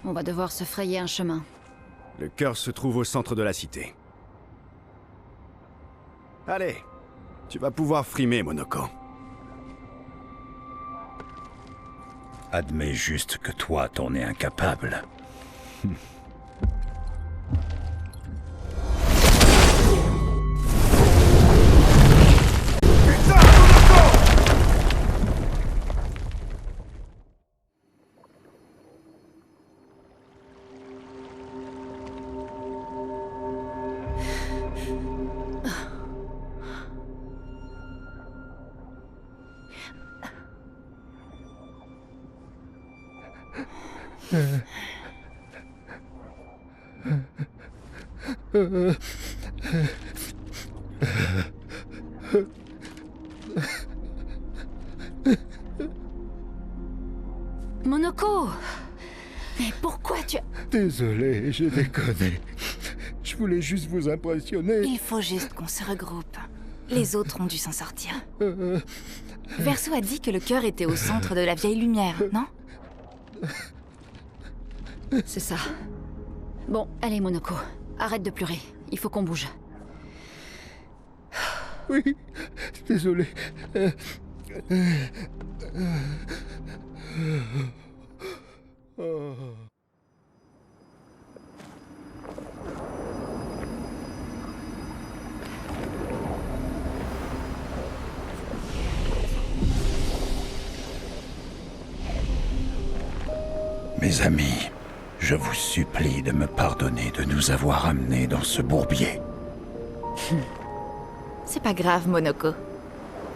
On va devoir se frayer un chemin. Le cœur se trouve au centre de la cité. Allez, tu vas pouvoir frimer, Monoko. Admets juste que toi, t'en es incapable. Monoko! Mais pourquoi tu... Désolé, j'ai déconné. Je voulais juste vous impressionner. Il faut juste qu'on se regroupe. Les autres ont dû s'en sortir. Verso a dit que le cœur était au centre de la vieille lumière, non? C'est ça. Bon, allez Monoko, arrête de pleurer. Il faut qu'on bouge. Oui, désolé. Mes amis, je vous supplie de me pardonner de nous avoir amenés dans ce bourbier. C'est pas grave, Monoko.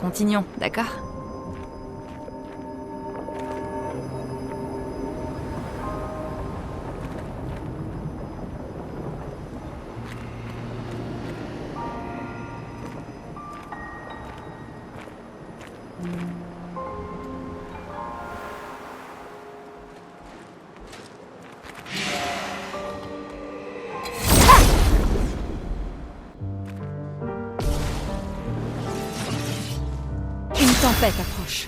Continuons, d'accord? Une tempête approche.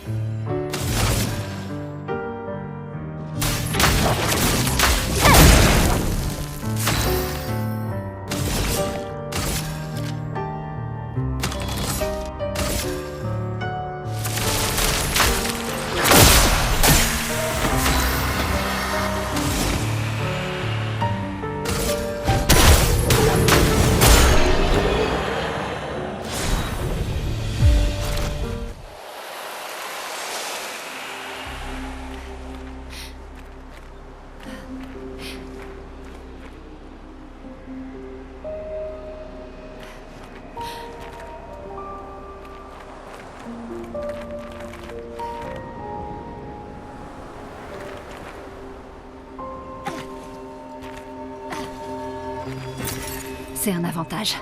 C'est un avantage.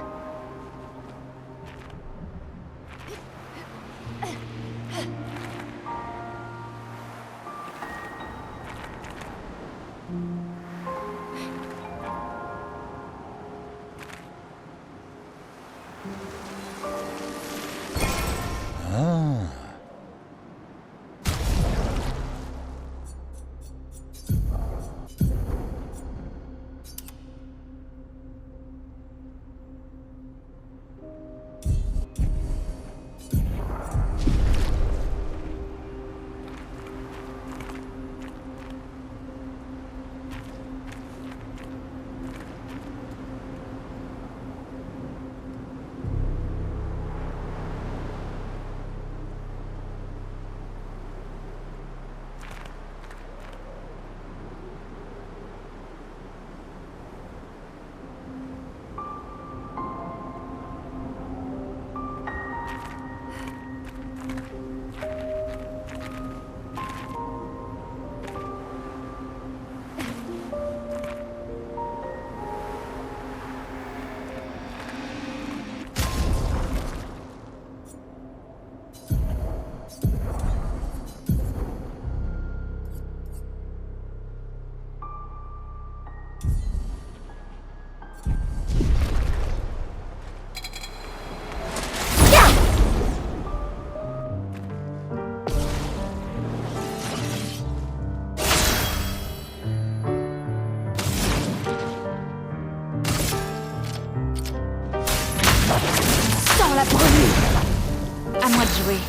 À moi de jouer.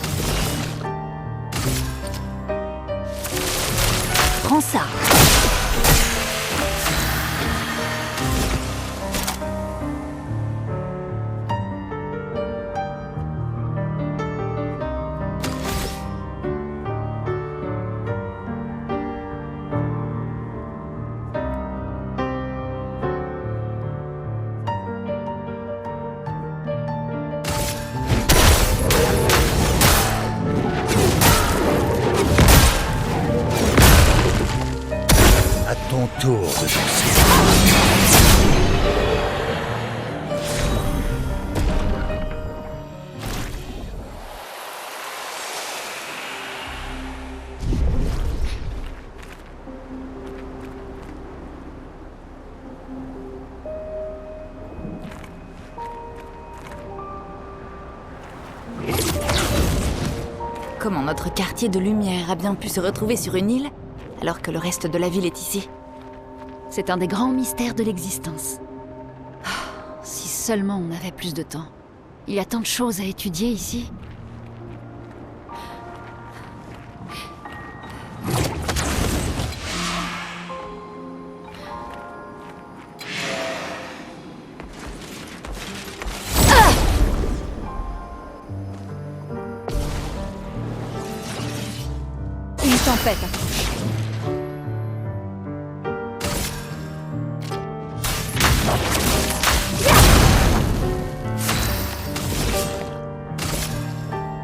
Prends ça. À ton tour de danser. Comment notre quartier de lumière a bien pu se retrouver sur une île, alors que le reste de la ville est ici? C'est un des grands mystères de l'existence. Ah, si seulement on avait plus de temps. Il y a tant de choses à étudier ici. Une tempête approche.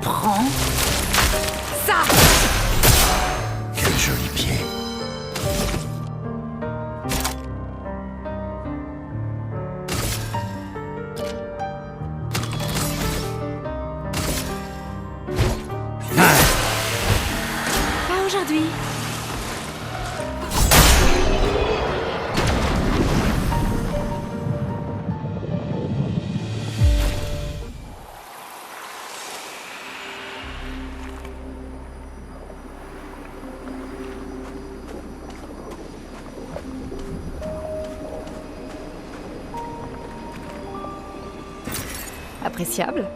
Prends ça. Quel joli pied. Pas aujourd'hui. Appréciable.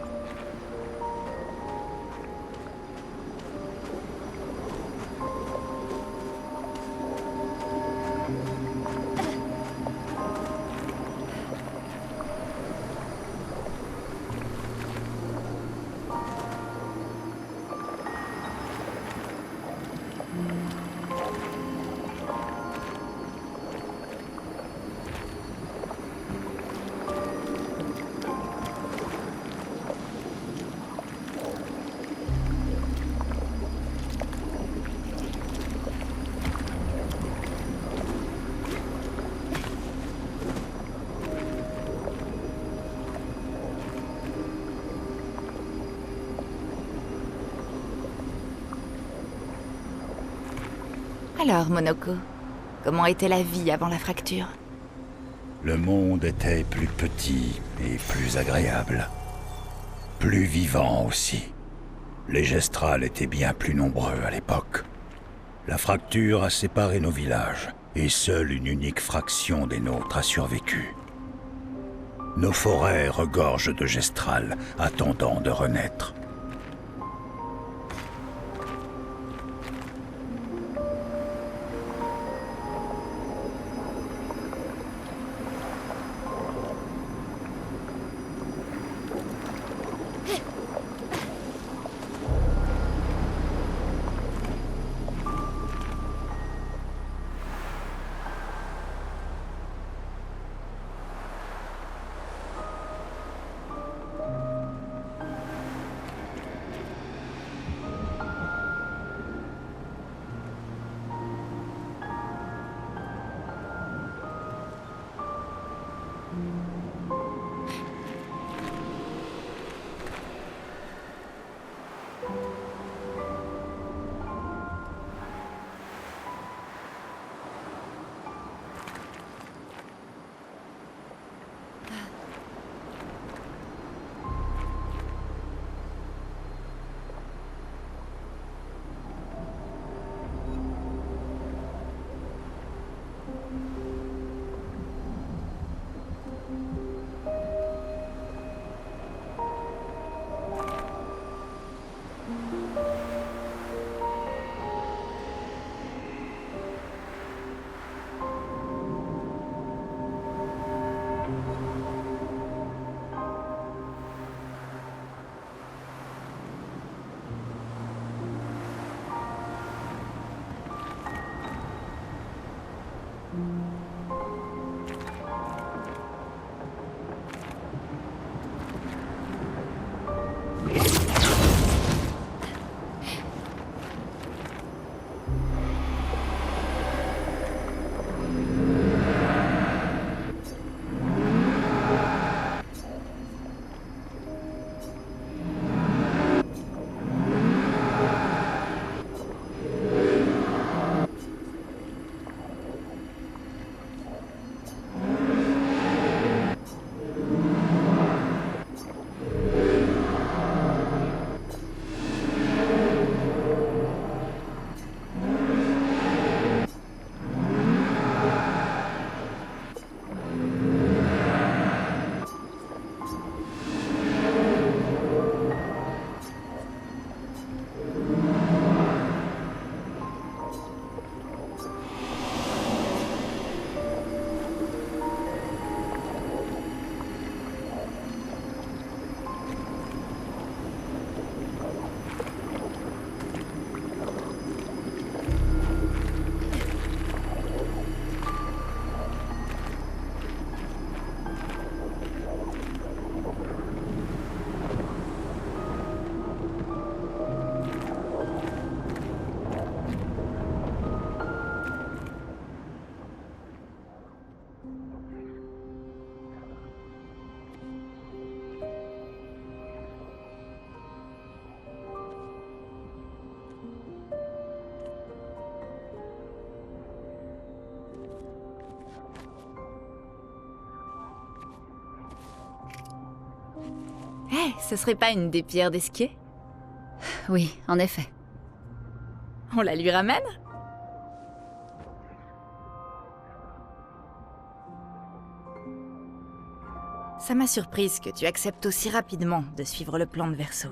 Alors, Monoko, comment était la vie avant la fracture? Le monde était plus petit et plus agréable. Plus vivant aussi. Les Gestrals étaient bien plus nombreux à l'époque. La fracture a séparé nos villages, et seule une unique fraction des nôtres a survécu. Nos forêts regorgent de Gestrals, attendant de renaître. Hé, ce serait pas une des pierres d'Esquier? Oui, en effet. On la lui ramène? Ça m'a surprise que tu acceptes aussi rapidement de suivre le plan de Verso.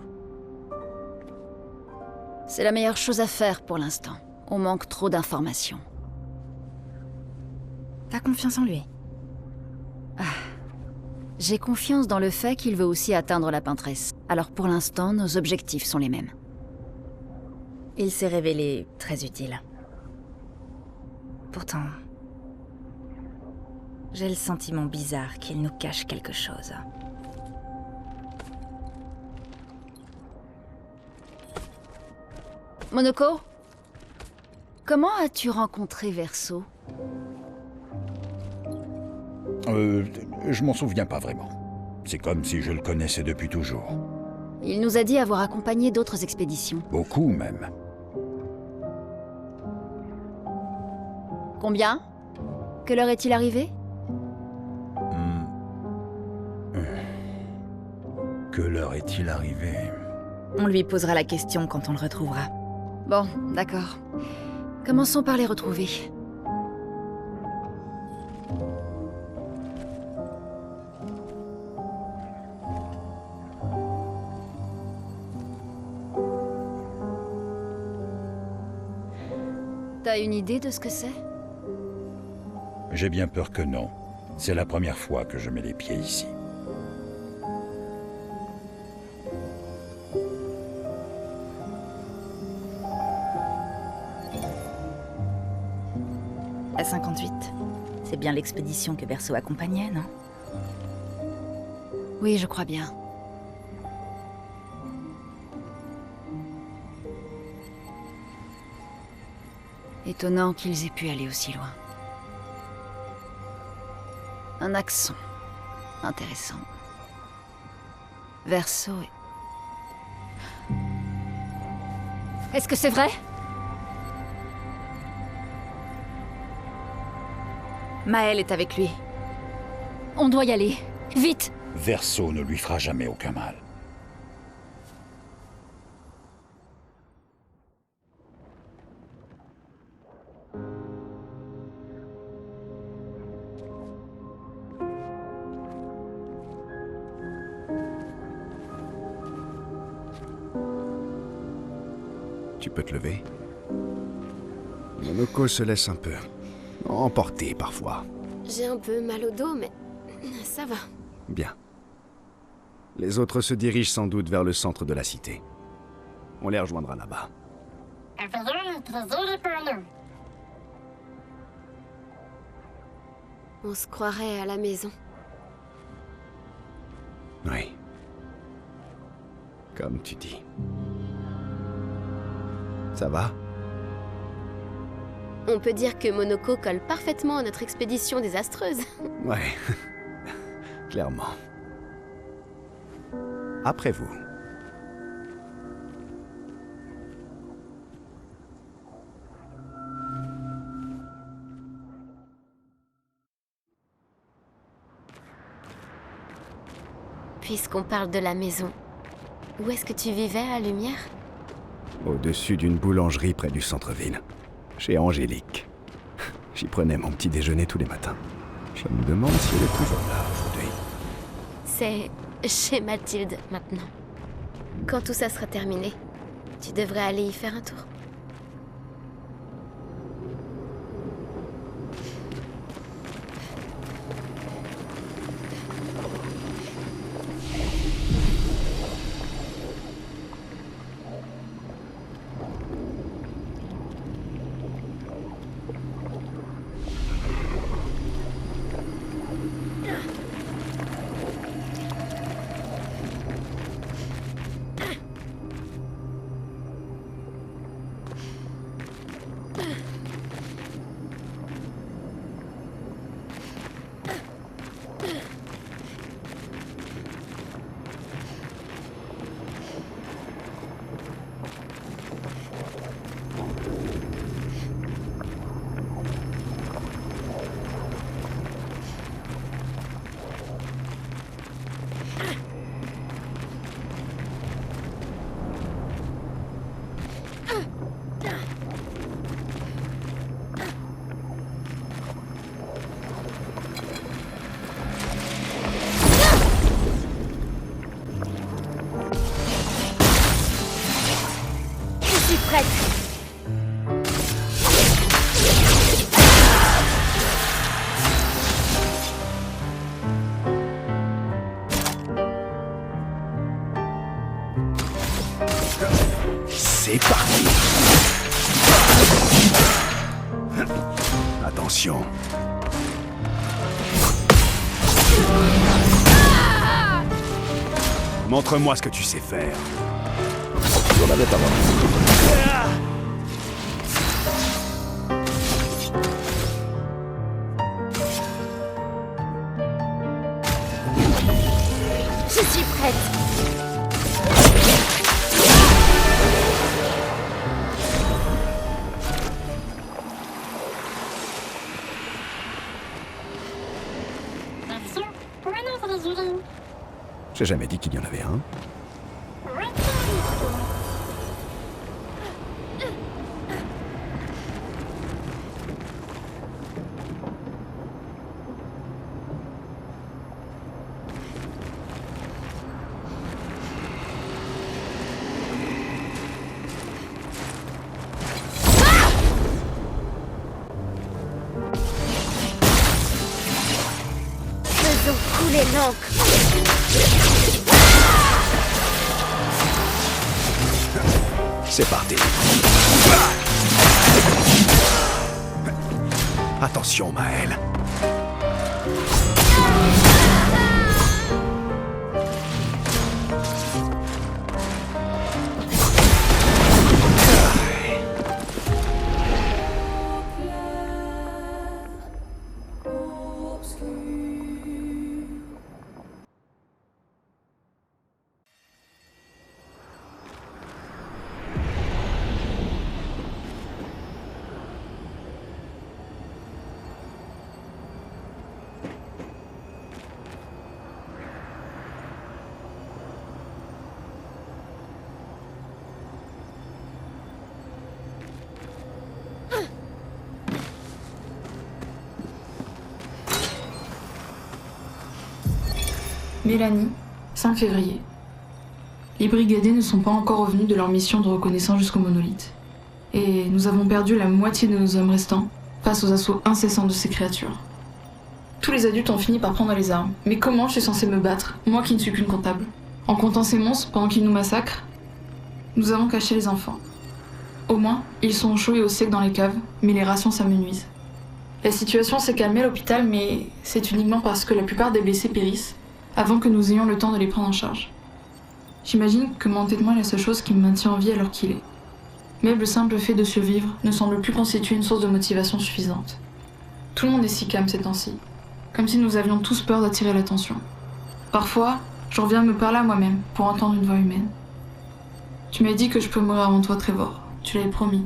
C'est la meilleure chose à faire pour l'instant. On manque trop d'informations. T'as confiance en lui? J'ai confiance dans le fait qu'il veut aussi atteindre la peintresse. Alors pour l'instant, nos objectifs sont les mêmes. Il s'est révélé très utile. Pourtant, j'ai le sentiment bizarre qu'il nous cache quelque chose. Monoko? Comment as-tu rencontré Verso? Je m'en souviens pas vraiment. C'est comme si je le connaissais depuis toujours. Il nous a dit avoir accompagné d'autres expéditions. Beaucoup même. Combien? Quelle heure est-il arrivé? Que l'heure est-il arrivé? On lui posera la question quand on le retrouvera. Bon, d'accord. Commençons par les retrouver. T'as une idée de ce que c'est? J'ai bien peur que non. C'est la première fois que je mets les pieds ici. La 58. C'est bien l'expédition que Verso accompagnait, non? Oui, je crois bien. Étonnant qu'ils aient pu aller aussi loin. Un accent. Intéressant. Verso et... Est-ce que c'est vrai? Maël est avec lui. On doit y aller. Vite! Verso ne lui fera jamais aucun mal. Tu peux te lever. Monoko se laisse un peu emporter parfois. J'ai un peu mal au dos, mais ça va. Bien. Les autres se dirigent sans doute vers le centre de la cité. On les rejoindra là-bas. On se croirait à la maison. Oui. Comme tu dis. Ça va? On peut dire que Monoko colle parfaitement à notre expédition désastreuse. Ouais. Clairement. Après vous. Puisqu'on parle de la maison, où est-ce que tu vivais à Lumière? Au-dessus d'une boulangerie près du centre-ville. Chez Angélique. J'y prenais mon petit déjeuner tous les matins. Je me demande si elle est toujours là aujourd'hui. C'est chez Mathilde maintenant. Quand tout ça sera terminé, tu devrais aller y faire un tour. C'est parti! Attention. Montre-moi ce que tu sais faire. J'en avais pas marre. Je suis prête. J'ai jamais dit qu'il y en avait un. Faisons couler l'encre. C'est parti. Attention, Maël. Mélanie, 5 février. Les brigadiers ne sont pas encore revenus de leur mission de reconnaissance jusqu'au monolithe. Et nous avons perdu la moitié de nos hommes restants face aux assauts incessants de ces créatures. Tous les adultes ont fini par prendre les armes. Mais comment je suis censée me battre, moi qui ne suis qu'une comptable? En comptant ces monstres pendant qu'ils nous massacrent? Nous avons caché les enfants. Au moins, ils sont au chaud et au sec dans les caves, mais les rations s'amenuisent. La situation s'est calmée à l'hôpital, mais c'est uniquement parce que la plupart des blessés périssent avant que nous ayons le temps de les prendre en charge. J'imagine que mon entêtement est la seule chose qui me maintient en vie alors qu'il est. Même le simple fait de survivre ne semble plus constituer une source de motivation suffisante. Tout le monde est si calme ces temps-ci, comme si nous avions tous peur d'attirer l'attention. Parfois, j'en reviens à me parler à moi-même pour entendre une voix humaine. Tu m'as dit que je peux mourir avant toi, Trevor. Tu l'avais promis.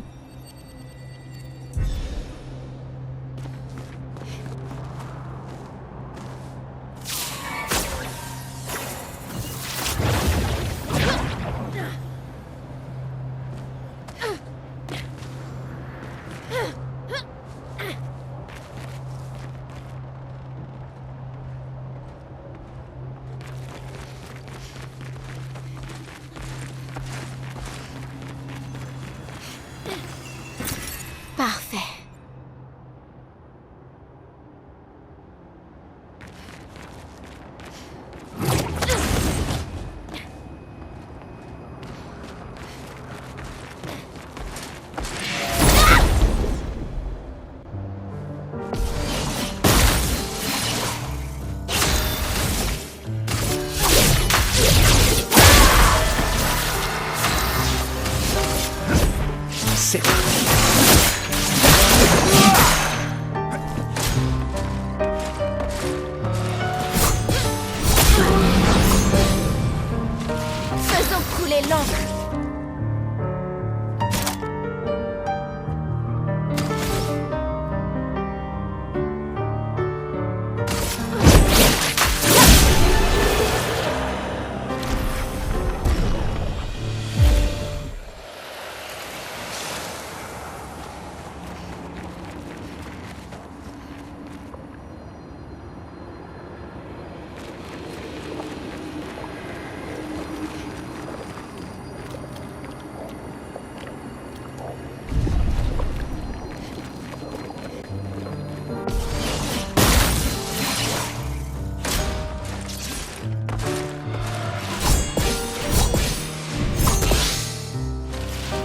Parfait. C'est parti. Faisons couler l'encre.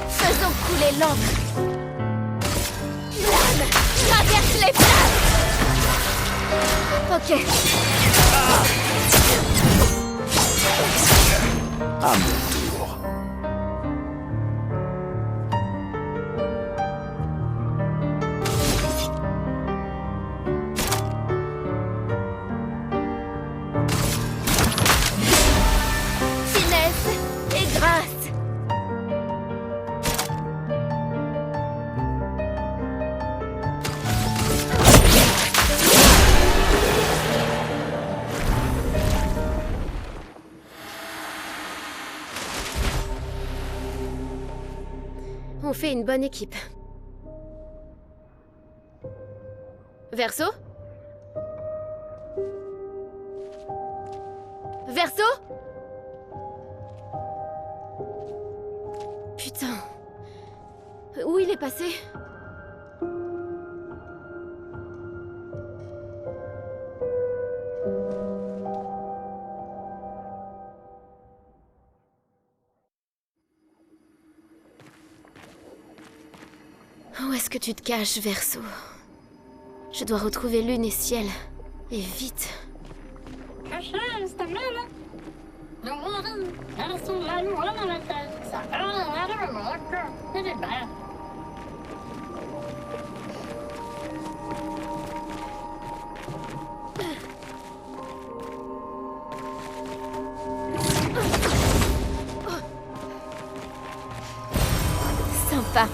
Faisons couler l'encre. L'âme traverse les flammes. Ok. À mon tour. Finesse et grâce. On fait une bonne équipe. Verso? Verso? Putain. Où il est passé? Où est-ce que tu te caches, Verso? Je dois retrouver Lune et Ciel. Et vite. Sympa.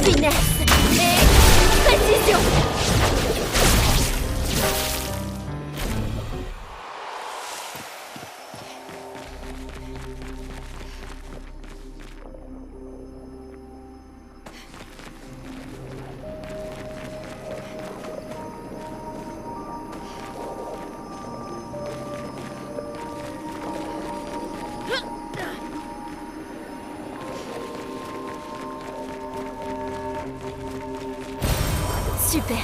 Finesse et précision. Super.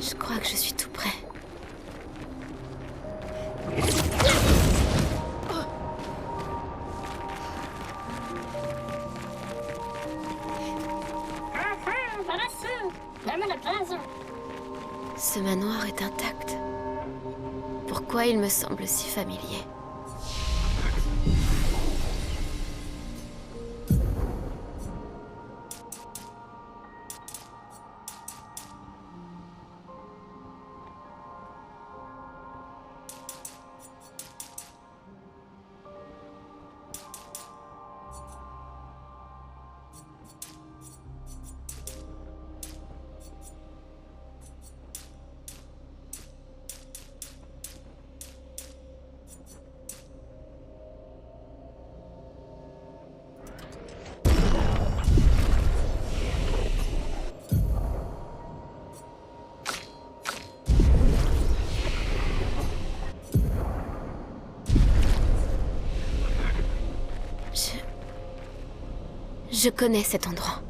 Je crois que je suis tout prêt. Ce manoir est intact. Pourquoi il me semble si familier? Je connais cet endroit.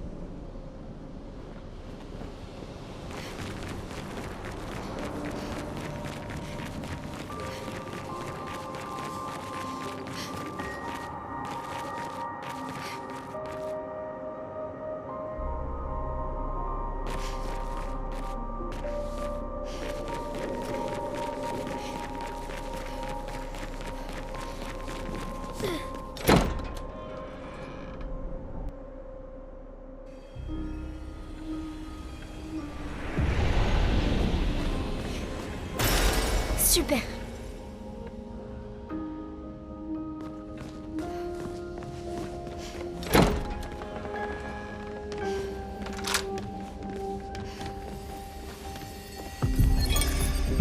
Super.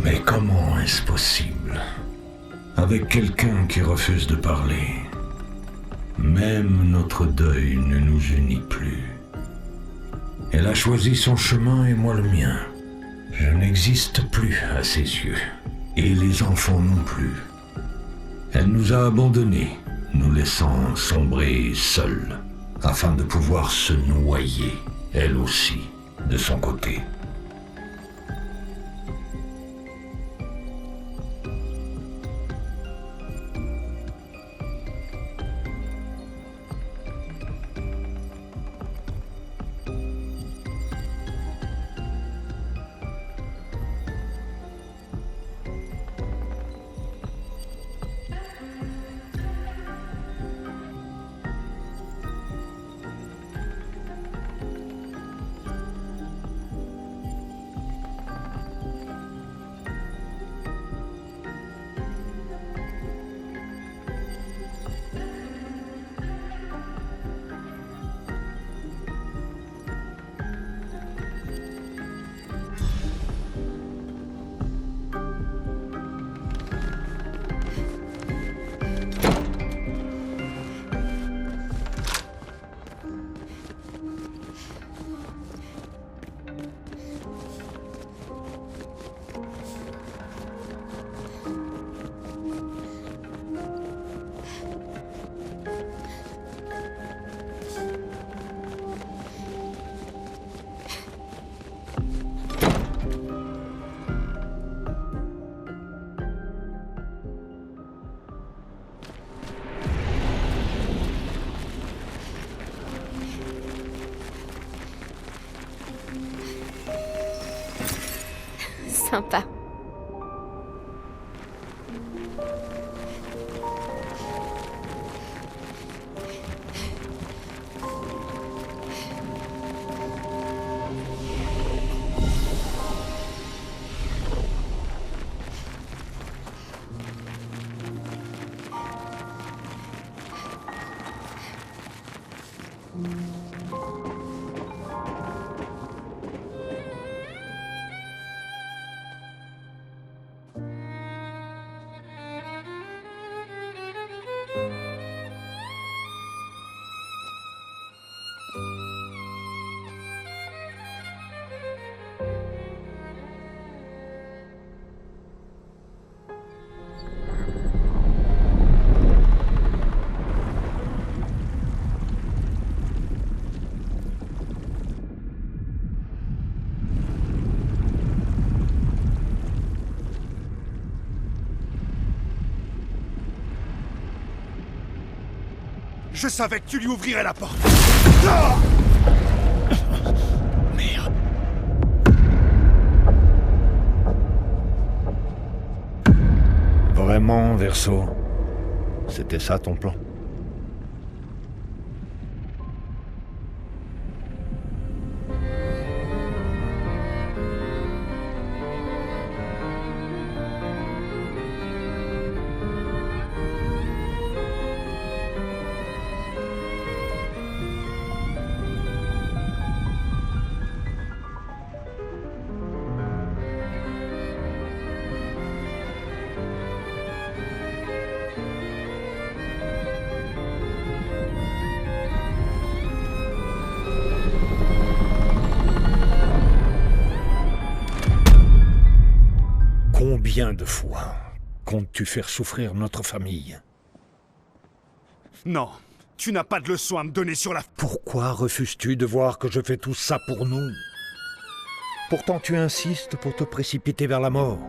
Mais comment est-ce possible? Avec quelqu'un qui refuse de parler, même notre deuil ne nous unit plus. Elle a choisi son chemin et moi le mien. Je n'existe plus à ses yeux. Et les enfants non plus. Elle nous a abandonnés, nous laissant sombrer seuls, afin de pouvoir se noyer, elle aussi, de son côté. Sympa. Je savais que tu lui ouvrirais la porte. Merde. Vraiment, Verso? C'était ça ton plan? Combien de fois comptes-tu faire souffrir notre famille? Non, tu n'as pas de leçon à me donner sur la... Pourquoi refuses-tu de voir que je fais tout ça pour nous? Pourtant tu insistes pour te précipiter vers la mort.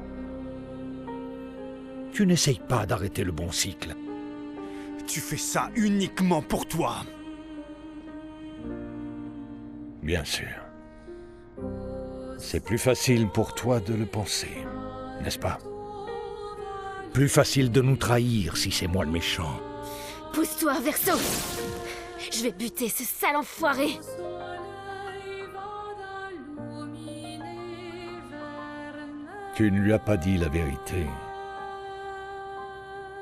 Tu n'essayes pas d'arrêter le bon cycle. Tu fais ça uniquement pour toi. Bien sûr. C'est plus facile pour toi de le penser, n'est-ce pas? Plus facile de nous trahir si c'est moi le méchant. Pousse-toi, Verso! Je vais buter ce sale enfoiré! Tu ne lui as pas dit la vérité.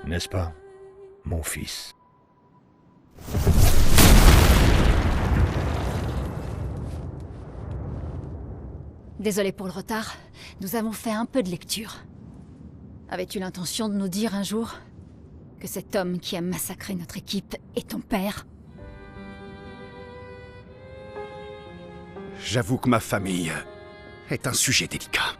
N'est-ce pas, mon fils? Désolé pour le retard, nous avons fait un peu de lecture. Avais-tu l'intention de nous dire un jour que cet homme qui a massacré notre équipe est ton père? J'avoue que ma famille est un sujet délicat.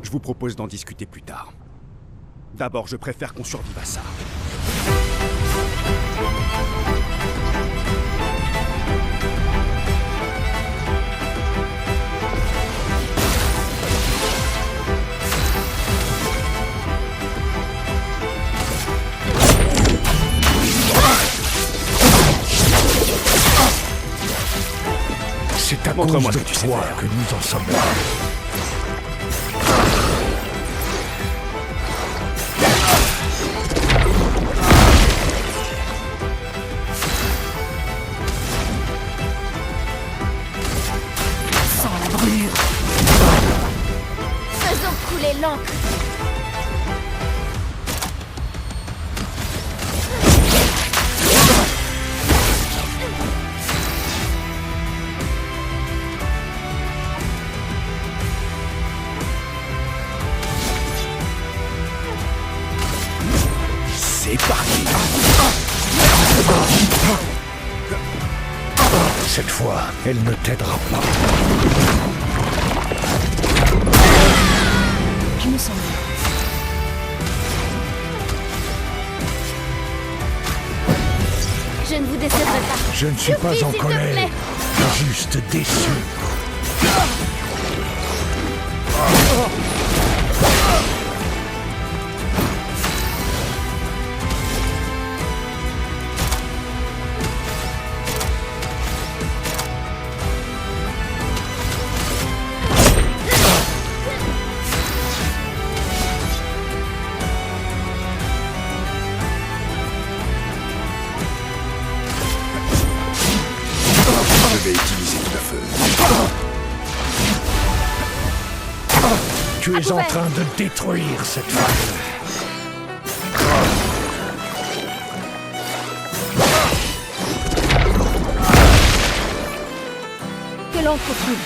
Je vous propose d'en discuter plus tard. D'abord, je préfère qu'on survive à ça. C'est à cause Montre-moi de ce que tu sais toi faire. que nous en sommes là. Sans la brûlure. Faisons couler l'encre! C'est parti. Cette fois, elle ne t'aidera pas. Je me sens bien. Je ne vous décevrai pas. Je ne suis pas Youpi, en s'il te colère, plaît. juste déçu. vais utiliser le feu. Tu es en train de détruire cette femme. Que l'encre coule.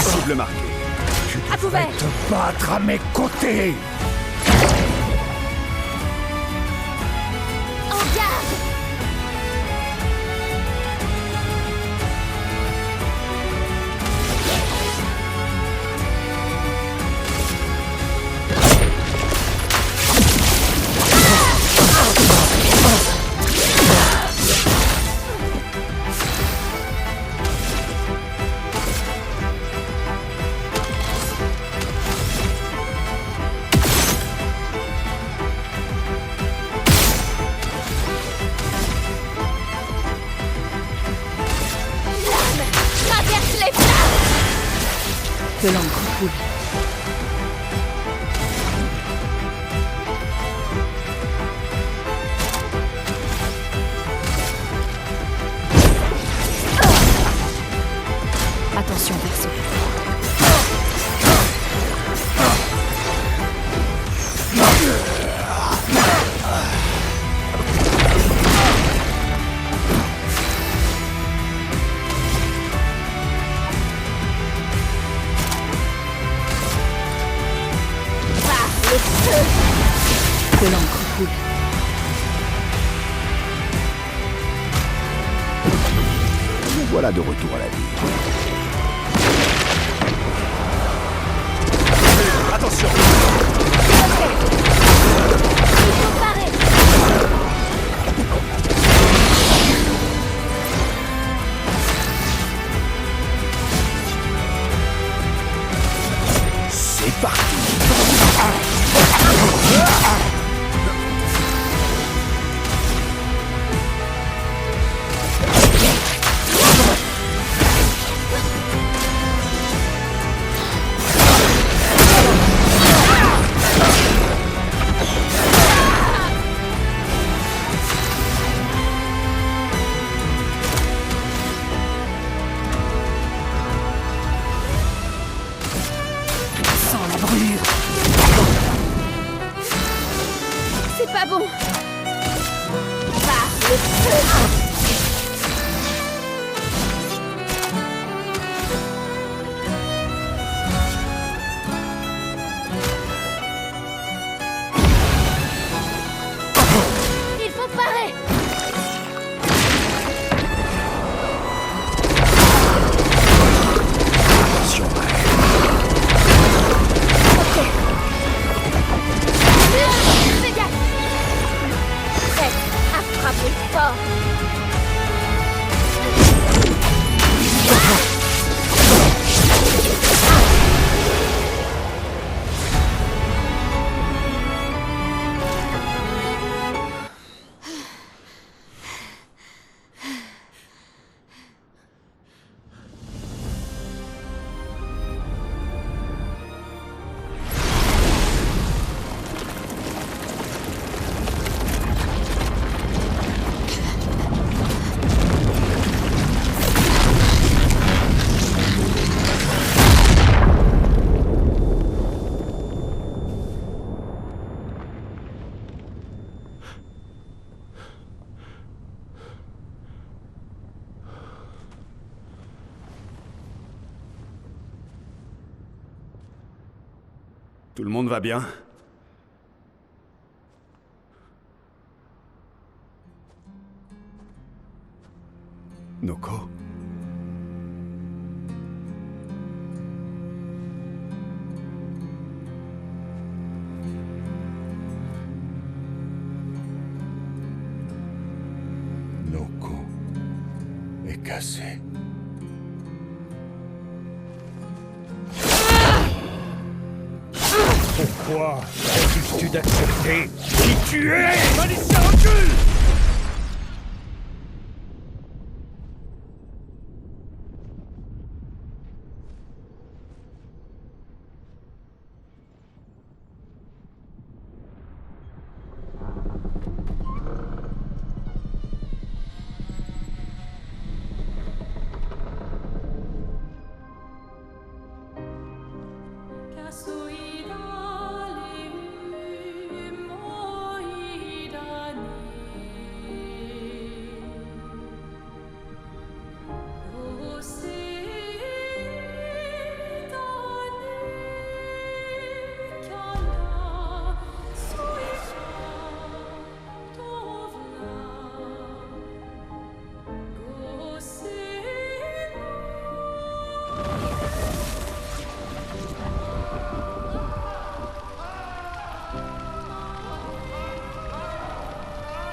Cible marquée. Tu devrais te battre à mes côtés. En garde! Traverse les flammes! Que l'encre coule. Attention, Verso. Que l'encre coule. Nous voilà de retour à la vie. Attention! C'est parti. Sans la brûlure. C'est pas bon! Par le feu! Il faut parer! Attention, Fais gaffe! Prête à frapper fort! Tout le monde va bien? Noko. Noko. cassé. Pourquoi refuses-tu d'accepter qui tu es? Malicia, recule!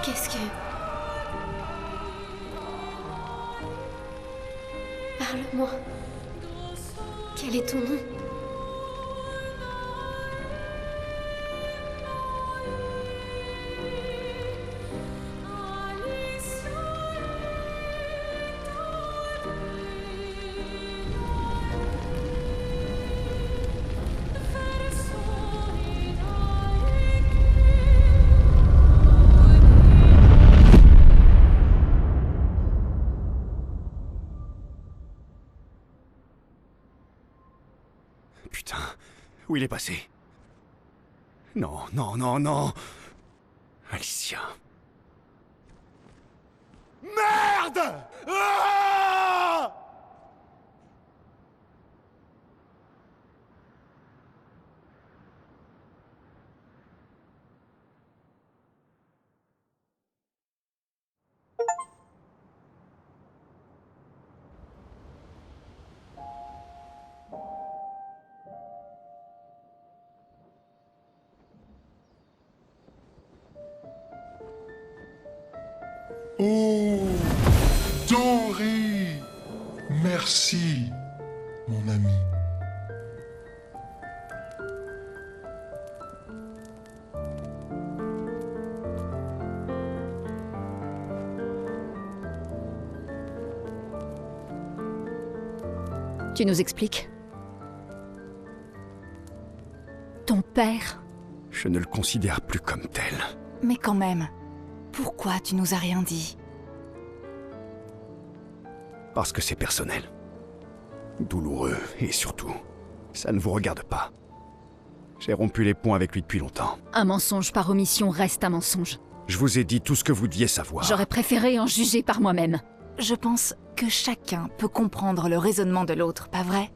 Qu'est-ce que... Parle-moi. Quel est ton nom? Putain, où il est passé? Non, non, non, non. Alicia. Merde! Ah! Oh, Dory! Merci, mon ami. Tu nous expliques? Ton père? Je ne le considère plus comme tel. Mais quand même, pourquoi tu nous as rien dit? Parce que c'est personnel. Douloureux, et surtout, ça ne vous regarde pas. J'ai rompu les ponts avec lui depuis longtemps. Un mensonge par omission reste un mensonge. Je vous ai dit tout ce que vous deviez savoir. J'aurais préféré en juger par moi-même. Je pense que chacun peut comprendre le raisonnement de l'autre, pas vrai?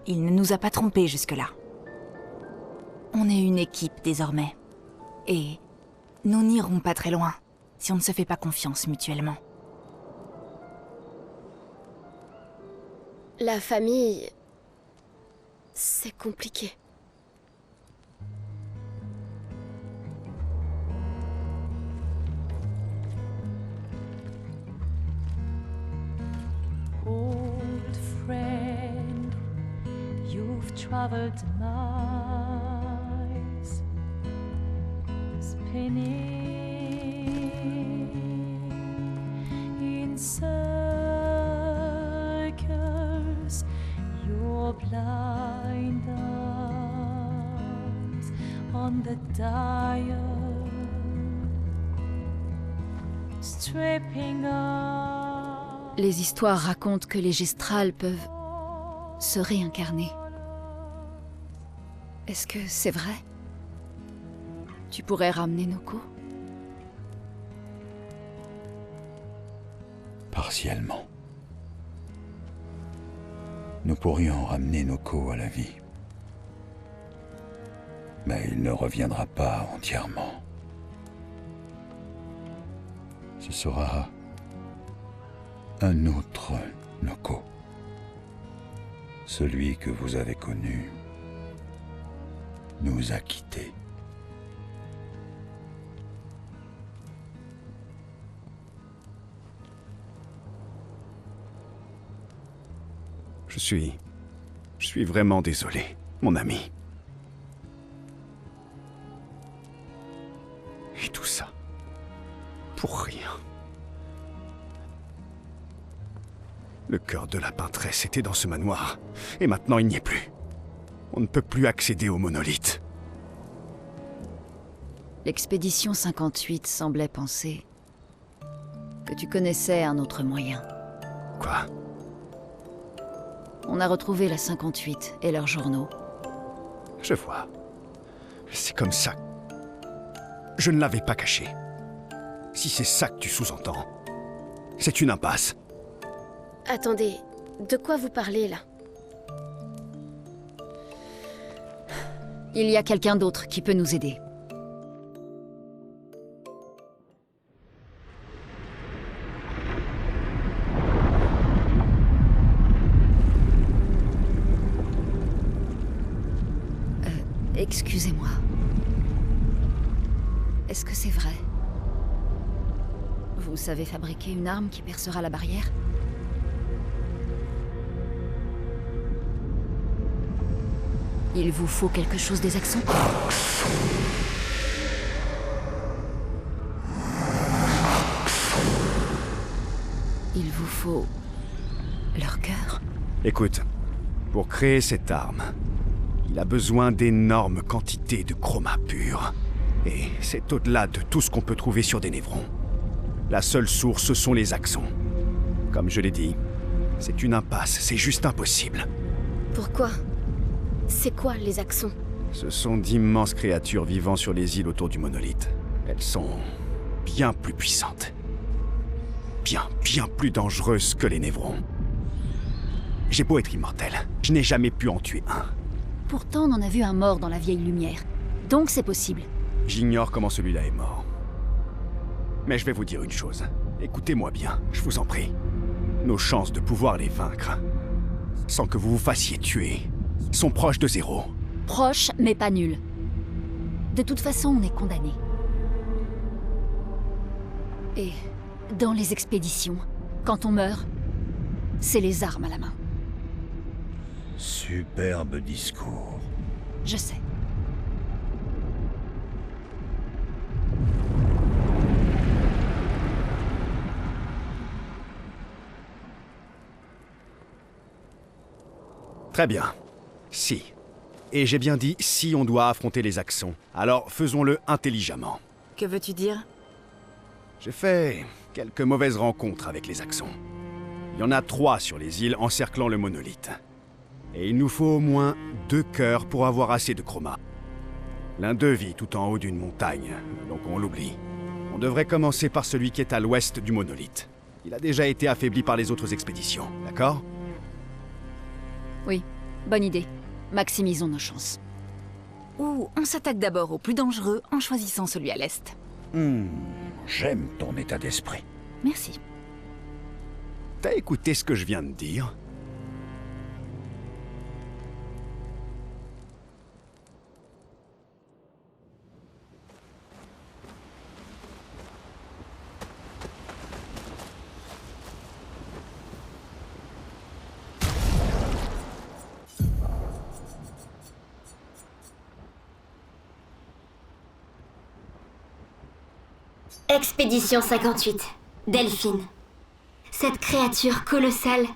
Il ne nous a pas trompés jusque-là. On est une équipe désormais. Et nous n'irons pas très loin si on ne se fait pas confiance mutuellement. La famille... c'est compliqué. Old friend, you've traveled miles, spinning in circles, your blind eyes on the dial, stripping off. Les histoires racontent que les gestrales peuvent se réincarner. Est-ce que c'est vrai? Tu pourrais ramener Noko? Partiellement. Nous pourrions ramener Noko à la vie. Mais il ne reviendra pas entièrement. Ce sera un autre Noko. Celui que vous avez connu nous a quittés. Je suis vraiment désolé, mon ami. Et tout ça, pour rien. Le cœur de la peintresse était dans ce manoir, et maintenant il n'y est plus. On ne peut plus accéder au monolithe. L'expédition 58 semblait penser que tu connaissais un autre moyen. Quoi? On a retrouvé la 58 et leurs journaux. Je vois. C'est comme ça. Je ne l'avais pas caché. Si c'est ça que tu sous-entends, c'est une impasse. Attendez, de quoi vous parlez là? Il y a quelqu'un d'autre qui peut nous aider. Excusez-moi. Est-ce que c'est vrai? Vous savez fabriquer une arme qui percera la barrière? Il vous faut quelque chose des accents? Il vous faut leur cœur? Écoute, pour créer cette arme, il a besoin d'énormes quantités de chroma pur. Et c'est au-delà de tout ce qu'on peut trouver sur des névrons. La seule source, ce sont les axons. Comme je l'ai dit, c'est une impasse, c'est juste impossible. Pourquoi? C'est quoi les axons? Ce sont d'immenses créatures vivant sur les îles autour du monolithe. Elles sont bien plus puissantes. Bien plus dangereuses que les névrons. J'ai beau être immortel, je n'ai jamais pu en tuer un. Pourtant, on en a vu un mort dans la vieille lumière. Donc c'est possible. J'ignore comment celui-là est mort. Mais je vais vous dire une chose. Écoutez-moi bien, je vous en prie. Nos chances de pouvoir les vaincre, sans que vous vous fassiez tuer, sont proches de zéro. Proche, mais pas nul. De toute façon, on est condamnés. Et dans les expéditions, quand on meurt, c'est les armes à la main. Superbe discours. Je sais. Très bien. Si. Et j'ai bien dit si on doit affronter les axons. Alors faisons-le intelligemment. Que veux-tu dire? J'ai fait quelques mauvaises rencontres avec les axons. Il y en a 3 sur les îles encerclant le monolithe. Et il nous faut au moins 2 cœurs pour avoir assez de chroma. L'un d'eux vit tout en haut d'une montagne, donc on l'oublie. On devrait commencer par celui qui est à l'ouest du monolithe. Il a déjà été affaibli par les autres expéditions, d'accord? Oui, bonne idée. Maximisons nos chances. Ou on s'attaque d'abord au plus dangereux en choisissant celui à l'est. J'aime ton état d'esprit. Merci. T'as écouté ce que je viens de dire? Expédition 58, Delphine. Cette créature colossale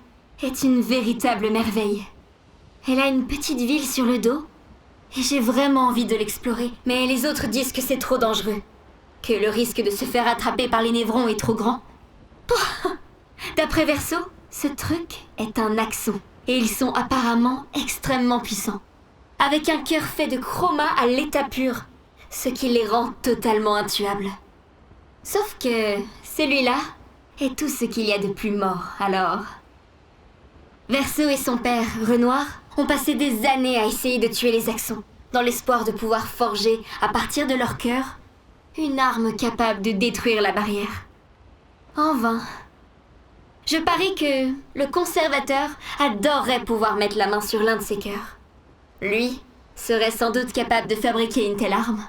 est une véritable merveille. Elle a une petite ville sur le dos, et j'ai vraiment envie de l'explorer, mais les autres disent que c'est trop dangereux, que le risque de se faire attraper par les névrons est trop grand. D'après Verso, ce truc est un axon, et ils sont apparemment extrêmement puissants, avec un cœur fait de chroma à l'état pur, ce qui les rend totalement intuables. Sauf que celui-là est tout ce qu'il y a de plus mort, alors... Verso et son père, Renoir, ont passé des années à essayer de tuer les axons, dans l'espoir de pouvoir forger, à partir de leur cœur, une arme capable de détruire la barrière. En vain. Je parie que le conservateur adorerait pouvoir mettre la main sur l'un de ses cœurs. Lui serait sans doute capable de fabriquer une telle arme.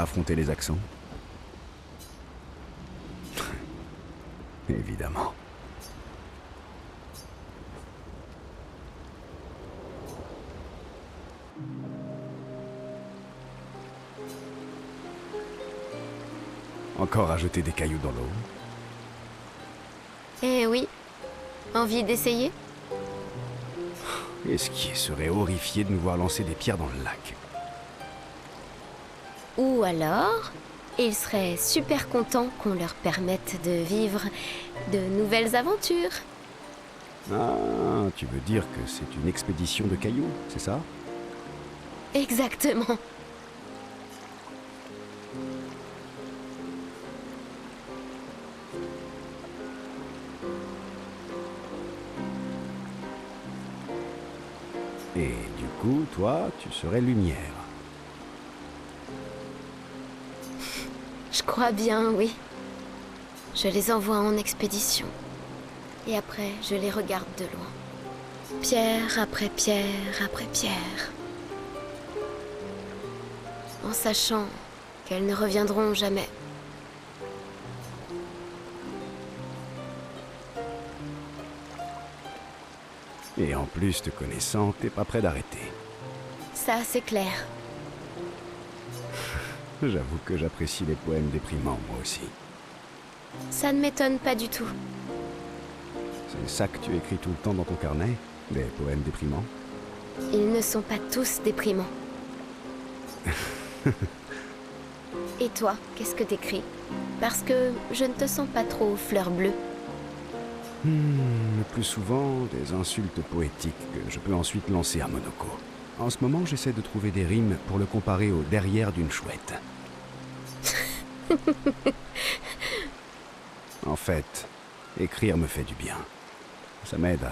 à affronter les accents? Évidemment. Encore à jeter des cailloux dans l'eau? Eh oui. Envie d'essayer? Esquier serait horrifié de nous voir lancer des pierres dans le lac. Ou alors, ils seraient super contents qu'on leur permette de vivre de nouvelles aventures. Ah, tu veux dire que c'est une expédition de cailloux, c'est ça? Exactement. Et du coup, toi, tu serais lumière. Je crois bien, oui. Je les envoie en expédition. Et après, je les regarde de loin. Pierre après pierre après pierre. En sachant qu'elles ne reviendront jamais. Et en plus, te connaissant, t'es pas prêt d'arrêter. Ça, c'est clair. J'avoue que j'apprécie les poèmes déprimants, moi aussi. Ça ne m'étonne pas du tout. C'est ça que tu écris tout le temps dans ton carnet? Des poèmes déprimants? Ils ne sont pas tous déprimants. Et toi, qu'est-ce que t'écris? Parce que je ne te sens pas trop fleur bleue. Le plus souvent, des insultes poétiques que je peux ensuite lancer à Monoko. En ce moment, j'essaie de trouver des rimes pour le comparer au derrière d'une chouette. En fait, écrire me fait du bien. Ça m'aide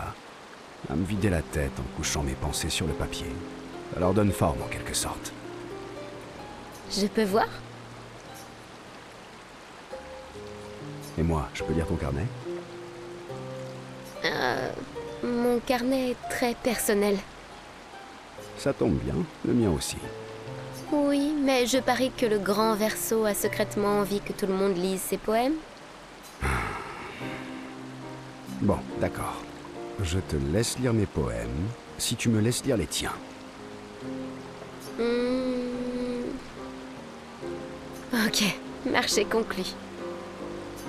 à me vider la tête en couchant mes pensées sur le papier. Ça leur donne forme en quelque sorte. Je peux voir? Et moi, je peux lire ton carnet? Mon carnet est très personnel. Ça tombe bien, le mien aussi. Oui, mais je parie que le grand Verseau a secrètement envie que tout le monde lise ses poèmes. Bon, d'accord. Je te laisse lire mes poèmes, si tu me laisses lire les tiens. Ok, marché conclu.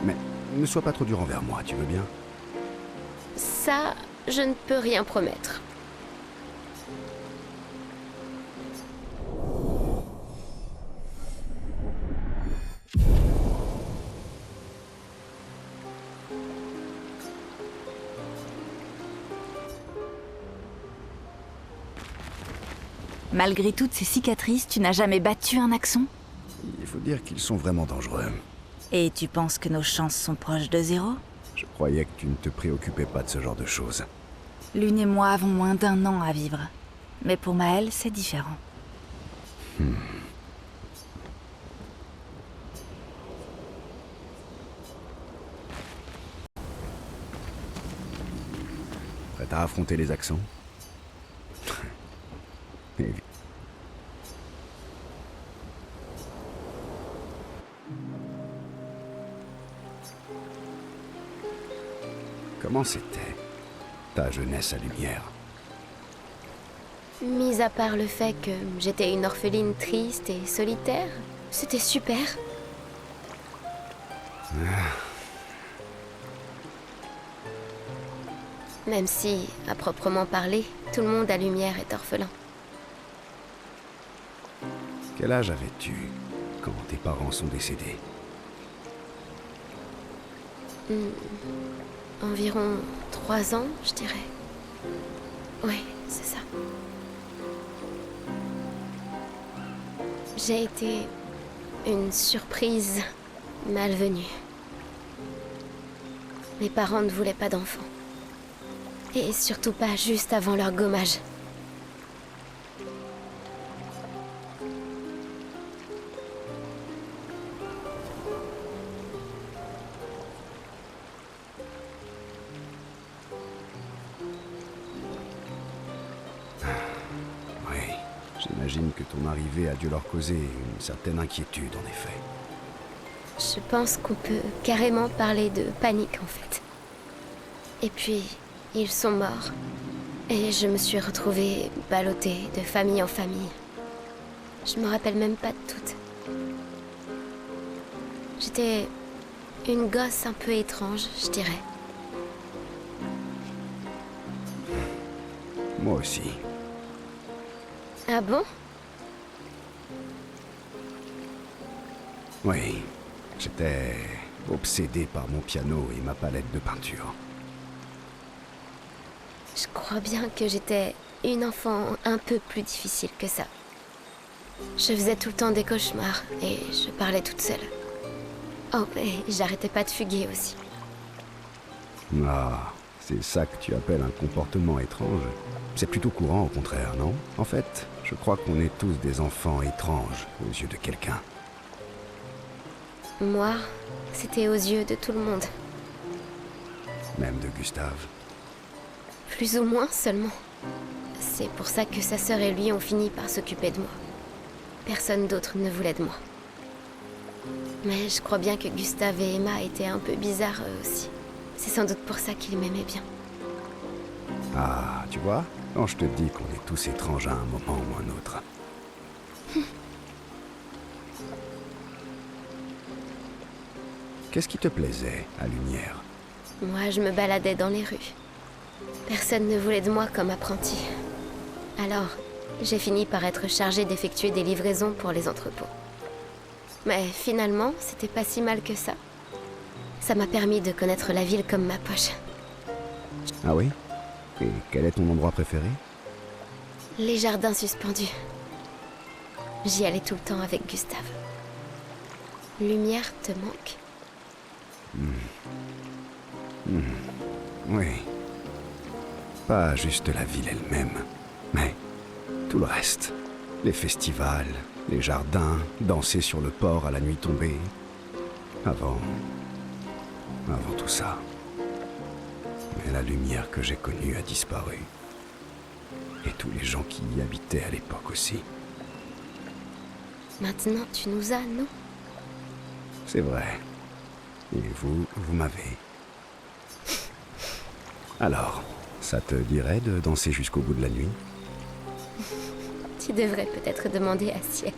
Mais ne sois pas trop dur envers moi, tu veux bien? Ça, je ne peux rien promettre. Malgré toutes ces cicatrices, tu n'as jamais battu un Axon? Il faut dire qu'ils sont vraiment dangereux. Et tu penses que nos chances sont proches de zéro? Je croyais que tu ne te préoccupais pas de ce genre de choses. Lune et moi avons moins d'1 an à vivre. Mais pour Maël, c'est différent. Prête à affronter les accents? Comment c'était, ta jeunesse à Lumière? Mis à part le fait que j'étais une orpheline triste et solitaire, c'était super. Même si, à proprement parler, tout le monde à Lumière est orphelin. Quel âge avais-tu quand tes parents sont décédés? Environ 3 ans, je dirais. Oui, c'est ça. J'ai été une surprise malvenue. Mes parents ne voulaient pas d'enfants. Et surtout pas juste avant leur gommage. J'imagine que ton arrivée a dû leur causer une certaine inquiétude, en effet. Je pense qu'on peut carrément parler de panique en fait. Et puis, ils sont morts. Et je me suis retrouvée ballottée de famille en famille. Je me rappelle même pas de toutes. J'étais une gosse un peu étrange, je dirais. Moi aussi. Ah bon? Oui, j'étais obsédé par mon piano et ma palette de peinture. Je crois bien que j'étais une enfant un peu plus difficile que ça. Je faisais tout le temps des cauchemars et je parlais toute seule. Oh, et j'arrêtais pas de fuguer aussi. Ah, c'est ça que tu appelles un comportement étrange. C'est plutôt courant au contraire, non? En fait, je crois qu'on est tous des enfants étranges aux yeux de quelqu'un. Moi, c'était aux yeux de tout le monde. Même de Gustave. Plus ou moins seulement. C'est pour ça que sa sœur et lui ont fini par s'occuper de moi. Personne d'autre ne voulait de moi. Mais je crois bien que Gustave et Emma étaient un peu bizarres eux aussi. C'est sans doute pour ça qu'ils m'aimaient bien. Ah, tu vois, quand je te dis qu'on est tous étranges à un moment ou un autre. Qu'est-ce qui te plaisait à Lumière? Moi, je me baladais dans les rues. Personne ne voulait de moi comme apprenti. Alors, j'ai fini par être chargée d'effectuer des livraisons pour les entrepôts. Mais finalement, c'était pas si mal que ça. Ça m'a permis de connaître la ville comme ma poche. Ah oui? Et quel est ton endroit préféré? Les jardins suspendus. J'y allais tout le temps avec Gustave. Lumière te manque? Oui. Pas juste la ville elle-même, mais tout le reste. Les festivals, les jardins, danser sur le port à la nuit tombée. Avant tout ça. Mais la lumière que j'ai connue a disparu. Et tous les gens qui y habitaient à l'époque aussi. Maintenant, tu nous as, nous? C'est vrai. Et vous m'avez. Alors, ça te dirait de danser jusqu'au bout de la nuit? Tu devrais peut-être demander à Ciel.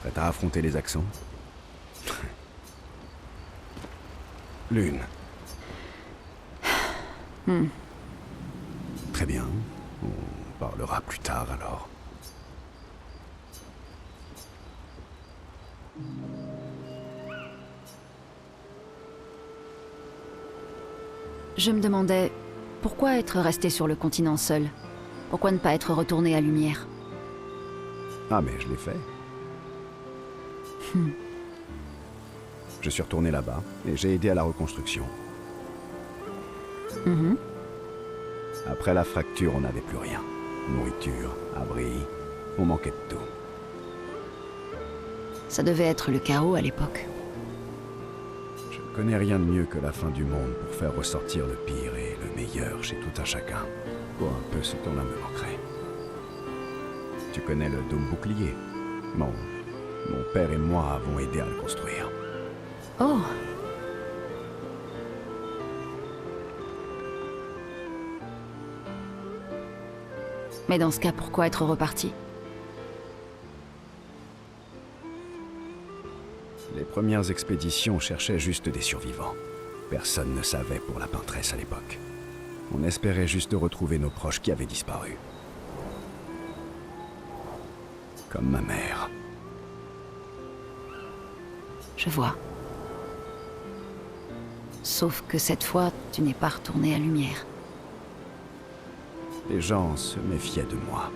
Prête à affronter les accents? Lune. Très bien. On parlera plus tard alors. Je me demandais, pourquoi être resté sur le continent seul? Pourquoi ne pas être retourné à Lumière? Ah mais je l'ai fait. Je suis retourné là-bas et j'ai aidé à la reconstruction. Après la fracture, on n'avait plus rien. Nourriture, abri, on manquait de tout. Ça devait être le chaos à l'époque. Je ne connais rien de mieux que la fin du monde pour faire ressortir le pire et le meilleur chez tout un chacun. Pour un peu ce temps-là me manquerait. Tu connais le dôme bouclier? Mon père et moi avons aidé à le construire. Oh! Mais dans ce cas, pourquoi être reparti? Les premières expéditions cherchaient juste des survivants. Personne ne savait pour la peintresse à l'époque. On espérait juste retrouver nos proches qui avaient disparu. Comme ma mère. Je vois. Sauf que cette fois, tu n'es pas retourné à Lumière. Les gens se méfiaient de moi.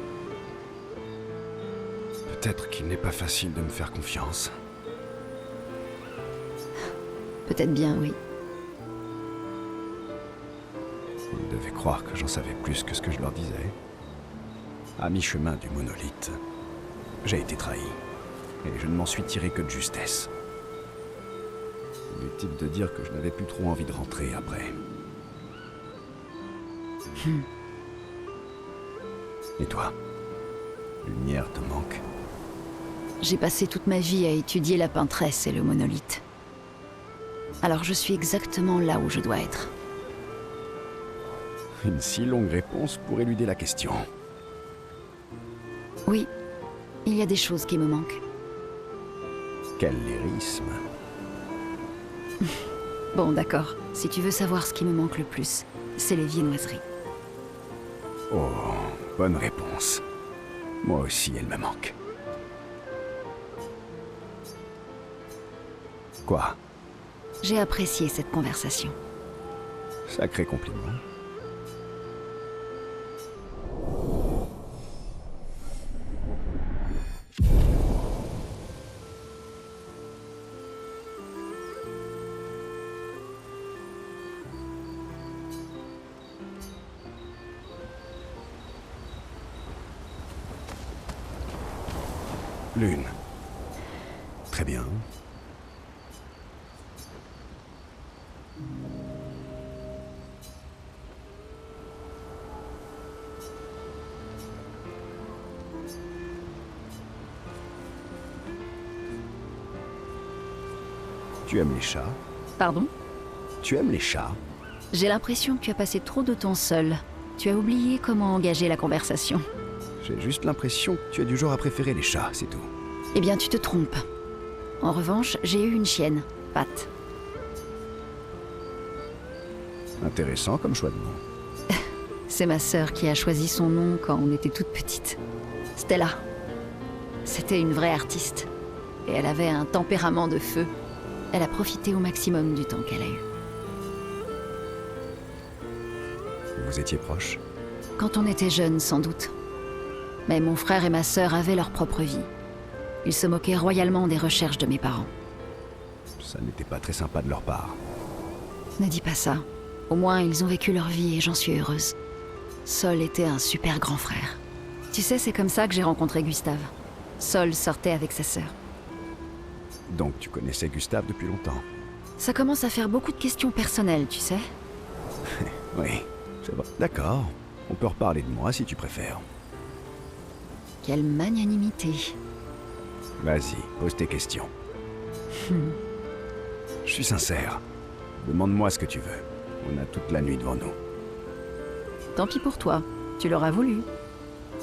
Peut-être qu'il n'est pas facile de me faire confiance. Peut-être bien, oui. Ils devaient croire que j'en savais plus que ce que je leur disais. À mi-chemin du monolithe, j'ai été trahi. Et je ne m'en suis tiré que de justesse. Inutile de dire que je n'avais plus trop envie de rentrer après. Et toi? Lumière te manque? J'ai passé toute ma vie à étudier la peintresse et le monolithe. Alors je suis exactement là où je dois être. Une si longue réponse pour éluder la question. Oui, il y a des choses qui me manquent. Quel lyrisme. Bon, d'accord. Si tu veux savoir ce qui me manque le plus, c'est les viennoiseries. Oh, bonne réponse. Moi aussi, elle me manque. Quoi? J'ai apprécié cette conversation. Sacré compliment. Lune. Très bien. Tu aimes les chats? Pardon? Tu aimes les chats? J'ai l'impression que tu as passé trop de temps seul. Tu as oublié comment engager la conversation. J'ai juste l'impression que tu es du genre à préférer les chats, c'est tout. Eh bien, tu te trompes. En revanche, j'ai eu une chienne, Pat. Intéressant comme choix de nom. C'est ma sœur qui a choisi son nom quand on était toute petite. Stella. C'était une vraie artiste. Et elle avait un tempérament de feu. Elle a profité au maximum du temps qu'elle a eu. Vous étiez proches? Quand on était jeunes, sans doute. Mais mon frère et ma sœur avaient leur propre vie. Ils se moquaient royalement des recherches de mes parents. Ça n'était pas très sympa de leur part. Ne dis pas ça. Au moins, ils ont vécu leur vie et j'en suis heureuse. Sol était un super grand frère. Tu sais, c'est comme ça que j'ai rencontré Gustave. Sol sortait avec sa sœur. Donc tu connaissais Gustave depuis longtemps? Ça commence à faire beaucoup de questions personnelles, tu sais. Oui, c'est vrai. D'accord. On peut reparler de moi si tu préfères. Quelle magnanimité. Vas-y, pose tes questions. Je suis sincère. Demande-moi ce que tu veux. On a toute la nuit devant nous. Tant pis pour toi. Tu l'auras voulu.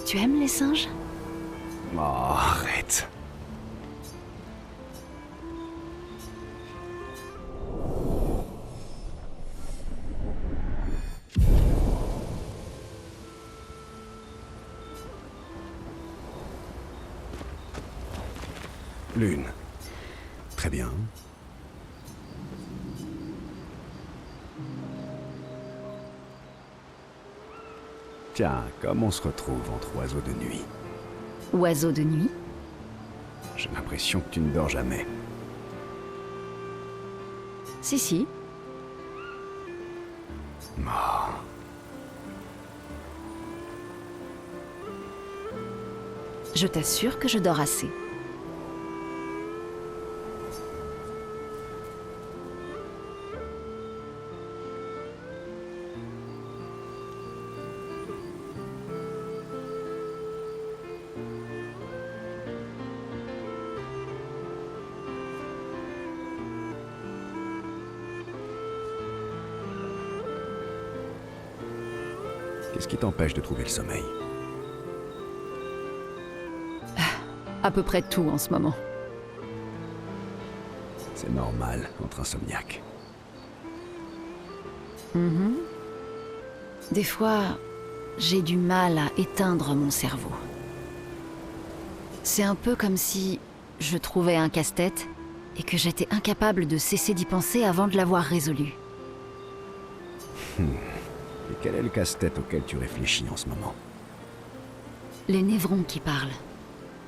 Tu aimes les singes? Oh, arrête. Lune. Très bien. Tiens, comme on se retrouve entre oiseaux de nuit? Oiseaux de nuit? J'ai l'impression que tu ne dors jamais. Si, si. Oh. Je t'assure que je dors assez. Qu'est-ce qui t'empêche de trouver le sommeil? À peu près tout en ce moment. C'est normal entre insomniaques. Des fois, j'ai du mal à éteindre mon cerveau. C'est un peu comme si je trouvais un casse-tête et que j'étais incapable de cesser d'y penser avant de l'avoir résolu. Et quel est le casse-tête auquel tu réfléchis en ce moment? Les névrons qui parlent.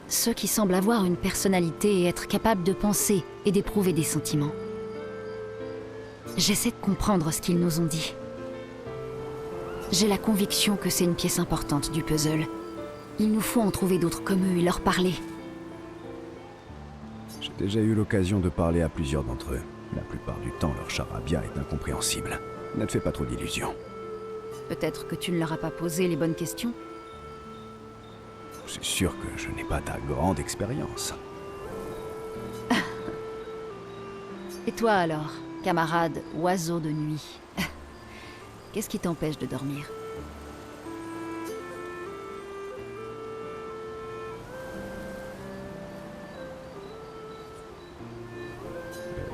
Ceux qui semblent avoir une personnalité et être capables de penser et d'éprouver des sentiments. J'essaie de comprendre ce qu'ils nous ont dit. J'ai la conviction que c'est une pièce importante du puzzle. Il nous faut en trouver d'autres comme eux et leur parler. J'ai déjà eu l'occasion de parler à plusieurs d'entre eux. La plupart du temps, leur charabia est incompréhensible. Ne te fais pas trop d'illusions. Peut-être que tu ne leur as pas posé les bonnes questions. C'est sûr que je n'ai pas ta grande expérience. Et toi alors, camarade oiseau de nuit? Qu'est-ce qui t'empêche de dormir?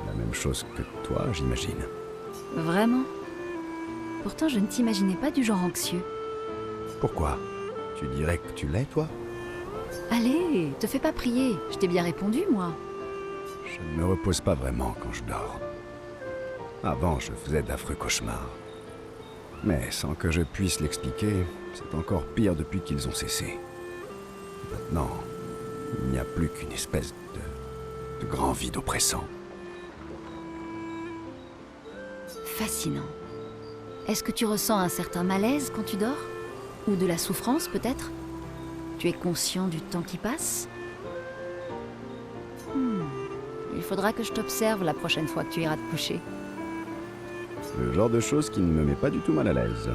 La même chose que toi, j'imagine. Vraiment? Pourtant, je ne t'imaginais pas du genre anxieux. Pourquoi? Tu dirais que tu l'es, toi? Allez, te fais pas prier. Je t'ai bien répondu, moi. Je ne me repose pas vraiment quand je dors. Avant, je faisais d'affreux cauchemars. Mais sans que je puisse l'expliquer, c'est encore pire depuis qu'ils ont cessé. Maintenant, il n'y a plus qu'une espèce de grand vide oppressant. Fascinant. Est-ce que tu ressens un certain malaise quand tu dors? Ou de la souffrance, peut-être? Tu es conscient du temps qui passe? Il faudra que je t'observe la prochaine fois que tu iras te coucher. Le genre de choses qui ne me met pas du tout mal à l'aise.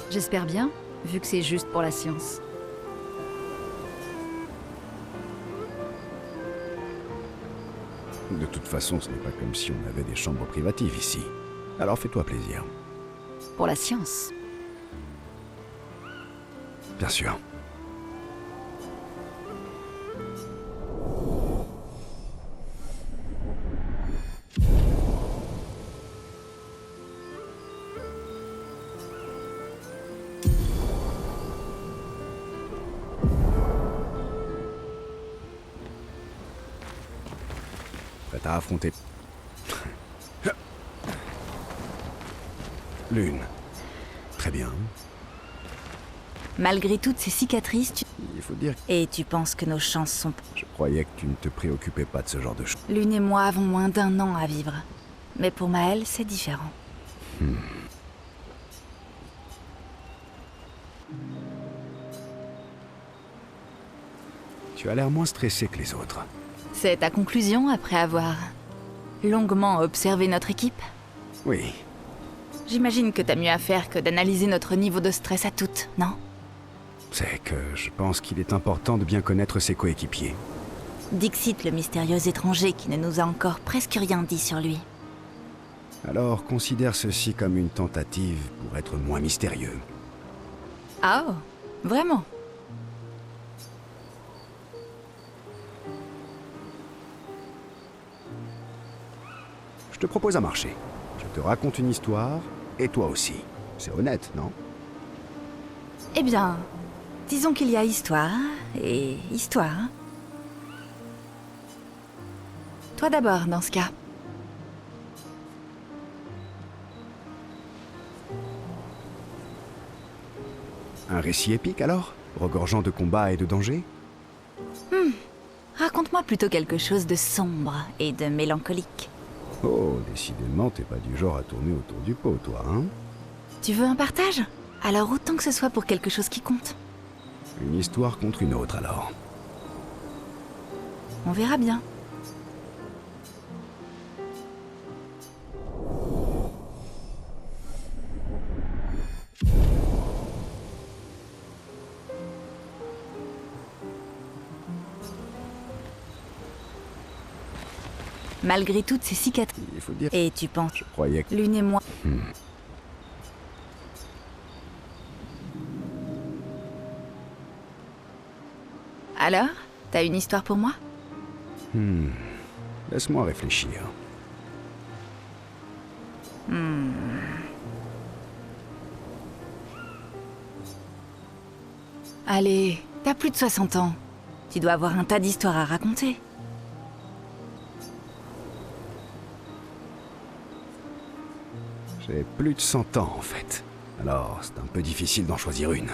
J'espère bien, vu que c'est juste pour la science. De toute façon, ce n'est pas comme si on avait des chambres privatives ici. Alors fais-toi plaisir. Pour la science. Bien sûr. Prête à affronter Lune. Très bien. Malgré toutes ces cicatrices, Il faut dire Et tu penses que nos chances sont... Je croyais que tu ne te préoccupais pas de ce genre de choses. Lune et moi avons moins d'1 an à vivre. Mais pour Maël, c'est différent. Tu as l'air moins stressé que les autres. C'est ta conclusion après avoir longuement observé notre équipe? Oui. J'imagine que t'as mieux à faire que d'analyser notre niveau de stress à toutes, non? C'est que je pense qu'il est important de bien connaître ses coéquipiers. Dixit, le mystérieux étranger qui ne nous a encore presque rien dit sur lui. Alors considère ceci comme une tentative pour être moins mystérieux. Ah oh, vraiment? Je te propose un marché. Je te raconte une histoire, et toi aussi. C'est honnête, non? Eh bien, disons qu'il y a histoire et histoire. Toi d'abord, dans ce cas. Un récit épique alors? Regorgeant de combats et de dangers? Raconte-moi plutôt quelque chose de sombre et de mélancolique. Oh, décidément, t'es pas du genre à tourner autour du pot, toi, hein? Tu veux un partage? Alors autant que ce soit pour quelque chose qui compte. Une histoire contre une autre, alors. On verra bien. Malgré toutes ces cicatrices. Il faut dire... Et tu penses... Je croyais que... Lune et moi... Alors, t'as une histoire pour moi? Laisse-moi réfléchir. Allez, t'as plus de 60 ans. Tu dois avoir un tas d'histoires à raconter. J'ai plus de 100 ans, en fait. Alors, c'est un peu difficile d'en choisir une.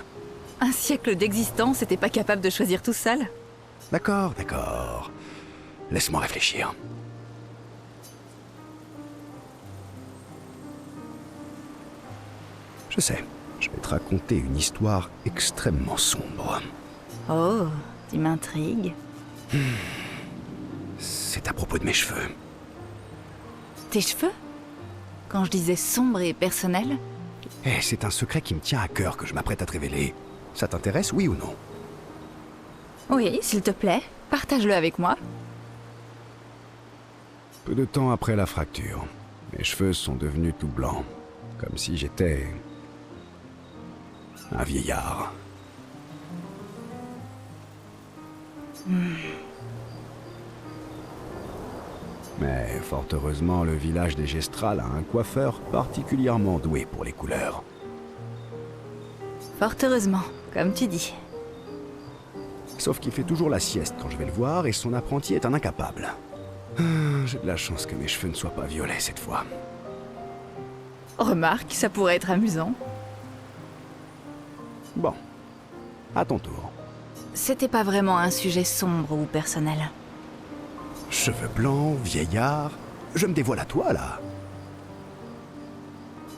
Un siècle d'existence et t'es pas capable de choisir tout seul? D'accord, d'accord. Laisse-moi réfléchir. Je sais. Je vais te raconter une histoire extrêmement sombre. Oh, tu m'intrigues. C'est à propos de mes cheveux. Tes cheveux? Quand je disais sombre et personnel? Eh, c'est un secret qui me tient à cœur que je m'apprête à te révéler. Ça t'intéresse, oui ou non? Oui, s'il te plaît, partage-le avec moi. Peu de temps après la fracture, mes cheveux sont devenus tout blancs. Comme si j'étais... un vieillard. Mais fort heureusement, le village des Gestrales a un coiffeur particulièrement doué pour les couleurs. Fort heureusement, comme tu dis. Sauf qu'il fait toujours la sieste quand je vais le voir et son apprenti est un incapable. J'ai de la chance que mes cheveux ne soient pas violets cette fois. Remarque, ça pourrait être amusant. Bon, à ton tour. C'était pas vraiment un sujet sombre ou personnel. Cheveux blancs, vieillard, je me dévoile à toi là.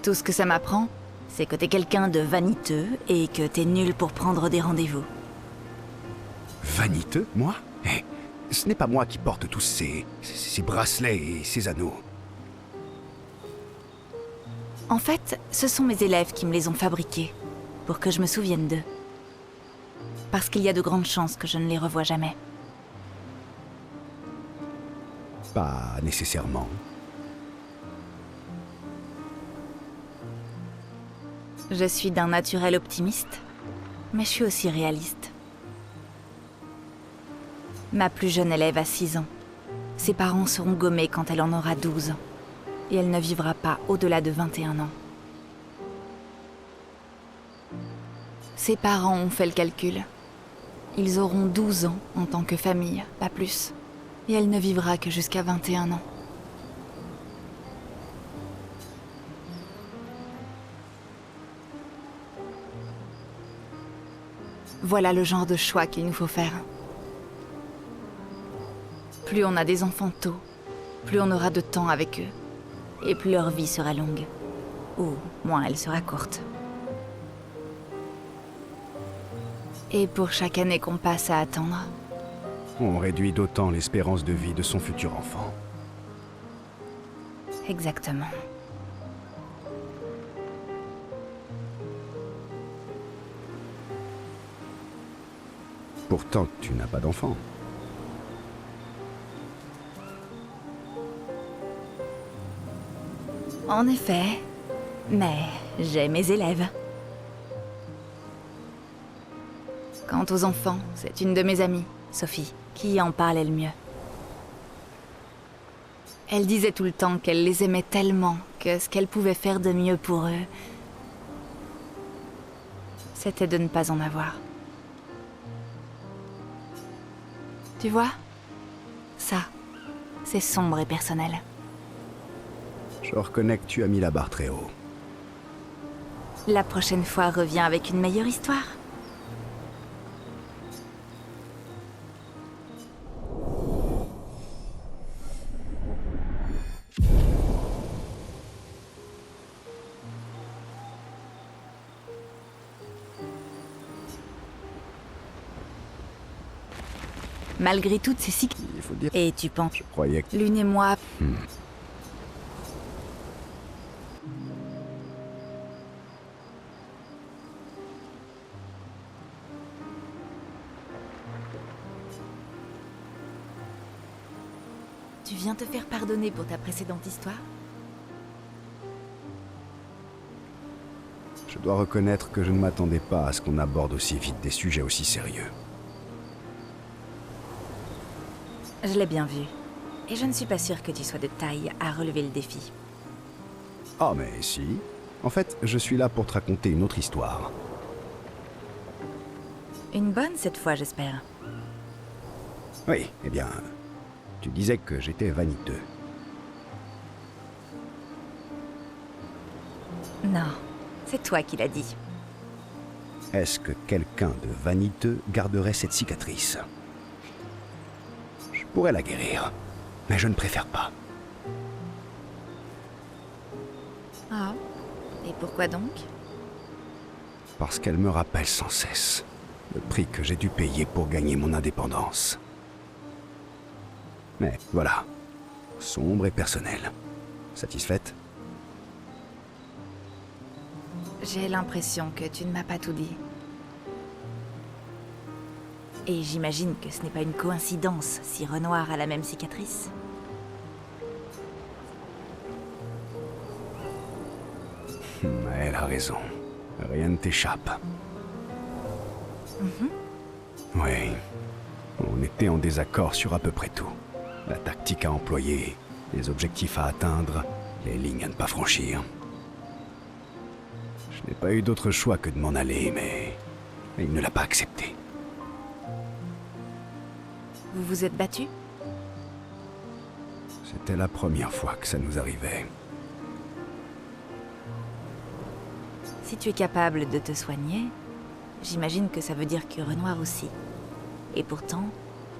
Tout ce que ça m'apprend, c'est que t'es quelqu'un de vaniteux et que t'es nul pour prendre des rendez-vous. Vaniteux, moi? Eh, ce n'est pas moi qui porte tous ces bracelets et ces anneaux. En fait, ce sont mes élèves qui me les ont fabriqués, pour que je me souvienne d'eux. Parce qu'il y a de grandes chances que je ne les revoie jamais. Pas nécessairement. Je suis d'un naturel optimiste, mais je suis aussi réaliste. Ma plus jeune élève a 6 ans. Ses parents seront gommés quand elle en aura 12 ans. Et elle ne vivra pas au-delà de 21 ans. Ses parents ont fait le calcul. Ils auront 12 ans en tant que famille, pas plus. Et elle ne vivra que jusqu'à 21 ans. Voilà le genre de choix qu'il nous faut faire. Plus on a des enfants tôt, plus on aura de temps avec eux. Et plus leur vie sera longue. Ou moins elle sera courte. Et pour chaque année qu'on passe à attendre, on réduit d'autant l'espérance de vie de son futur enfant. Exactement. Pourtant, tu n'as pas d'enfant. En effet, mais j'ai mes élèves. Quant aux enfants, c'est une de mes amies, Sophie, qui en parlait le mieux. Elle disait tout le temps qu'elle les aimait tellement que ce qu'elle pouvait faire de mieux pour eux, c'était de ne pas en avoir. Tu vois, ça, c'est sombre et personnel. Je reconnais que tu as mis la barre très haut. La prochaine fois, reviens avec une meilleure histoire. Malgré toutes ces cycles... Il faut dire... Et tu penses... Je croyais que... Lune et moi... Tu viens te faire pardonner pour ta précédente histoire? Je dois reconnaître que je ne m'attendais pas à ce qu'on aborde aussi vite des sujets aussi sérieux. Je l'ai bien vu. Et je ne suis pas sûre que tu sois de taille à relever le défi. Ah mais si. En fait, je suis là pour te raconter une autre histoire. Une bonne cette fois, j'espère. Oui, eh bien... Tu disais que j'étais vaniteux. Non, c'est toi qui l'as dit. Est-ce que quelqu'un de vaniteux garderait cette cicatrice? Je pourrais la guérir, mais je ne préfère pas. Ah, et pourquoi donc? parce qu'elle me rappelle sans cesse le prix que j'ai dû payer pour gagner mon indépendance. Mais voilà, sombre et personnel. Satisfaite? J'ai l'impression que tu ne m'as pas tout dit. Et j'imagine que ce n'est pas une coïncidence si Renoir a la même cicatrice. Elle a raison. Rien ne t'échappe. Oui. On était en désaccord sur à peu près tout. La tactique à employer, les objectifs à atteindre, les lignes à ne pas franchir. Je n'ai pas eu d'autre choix que de m'en aller, mais il ne l'a pas accepté. Vous vous êtes battu? C'était la première fois que ça nous arrivait. Si tu es capable de te soigner, j'imagine que ça veut dire que Renoir aussi. Et pourtant,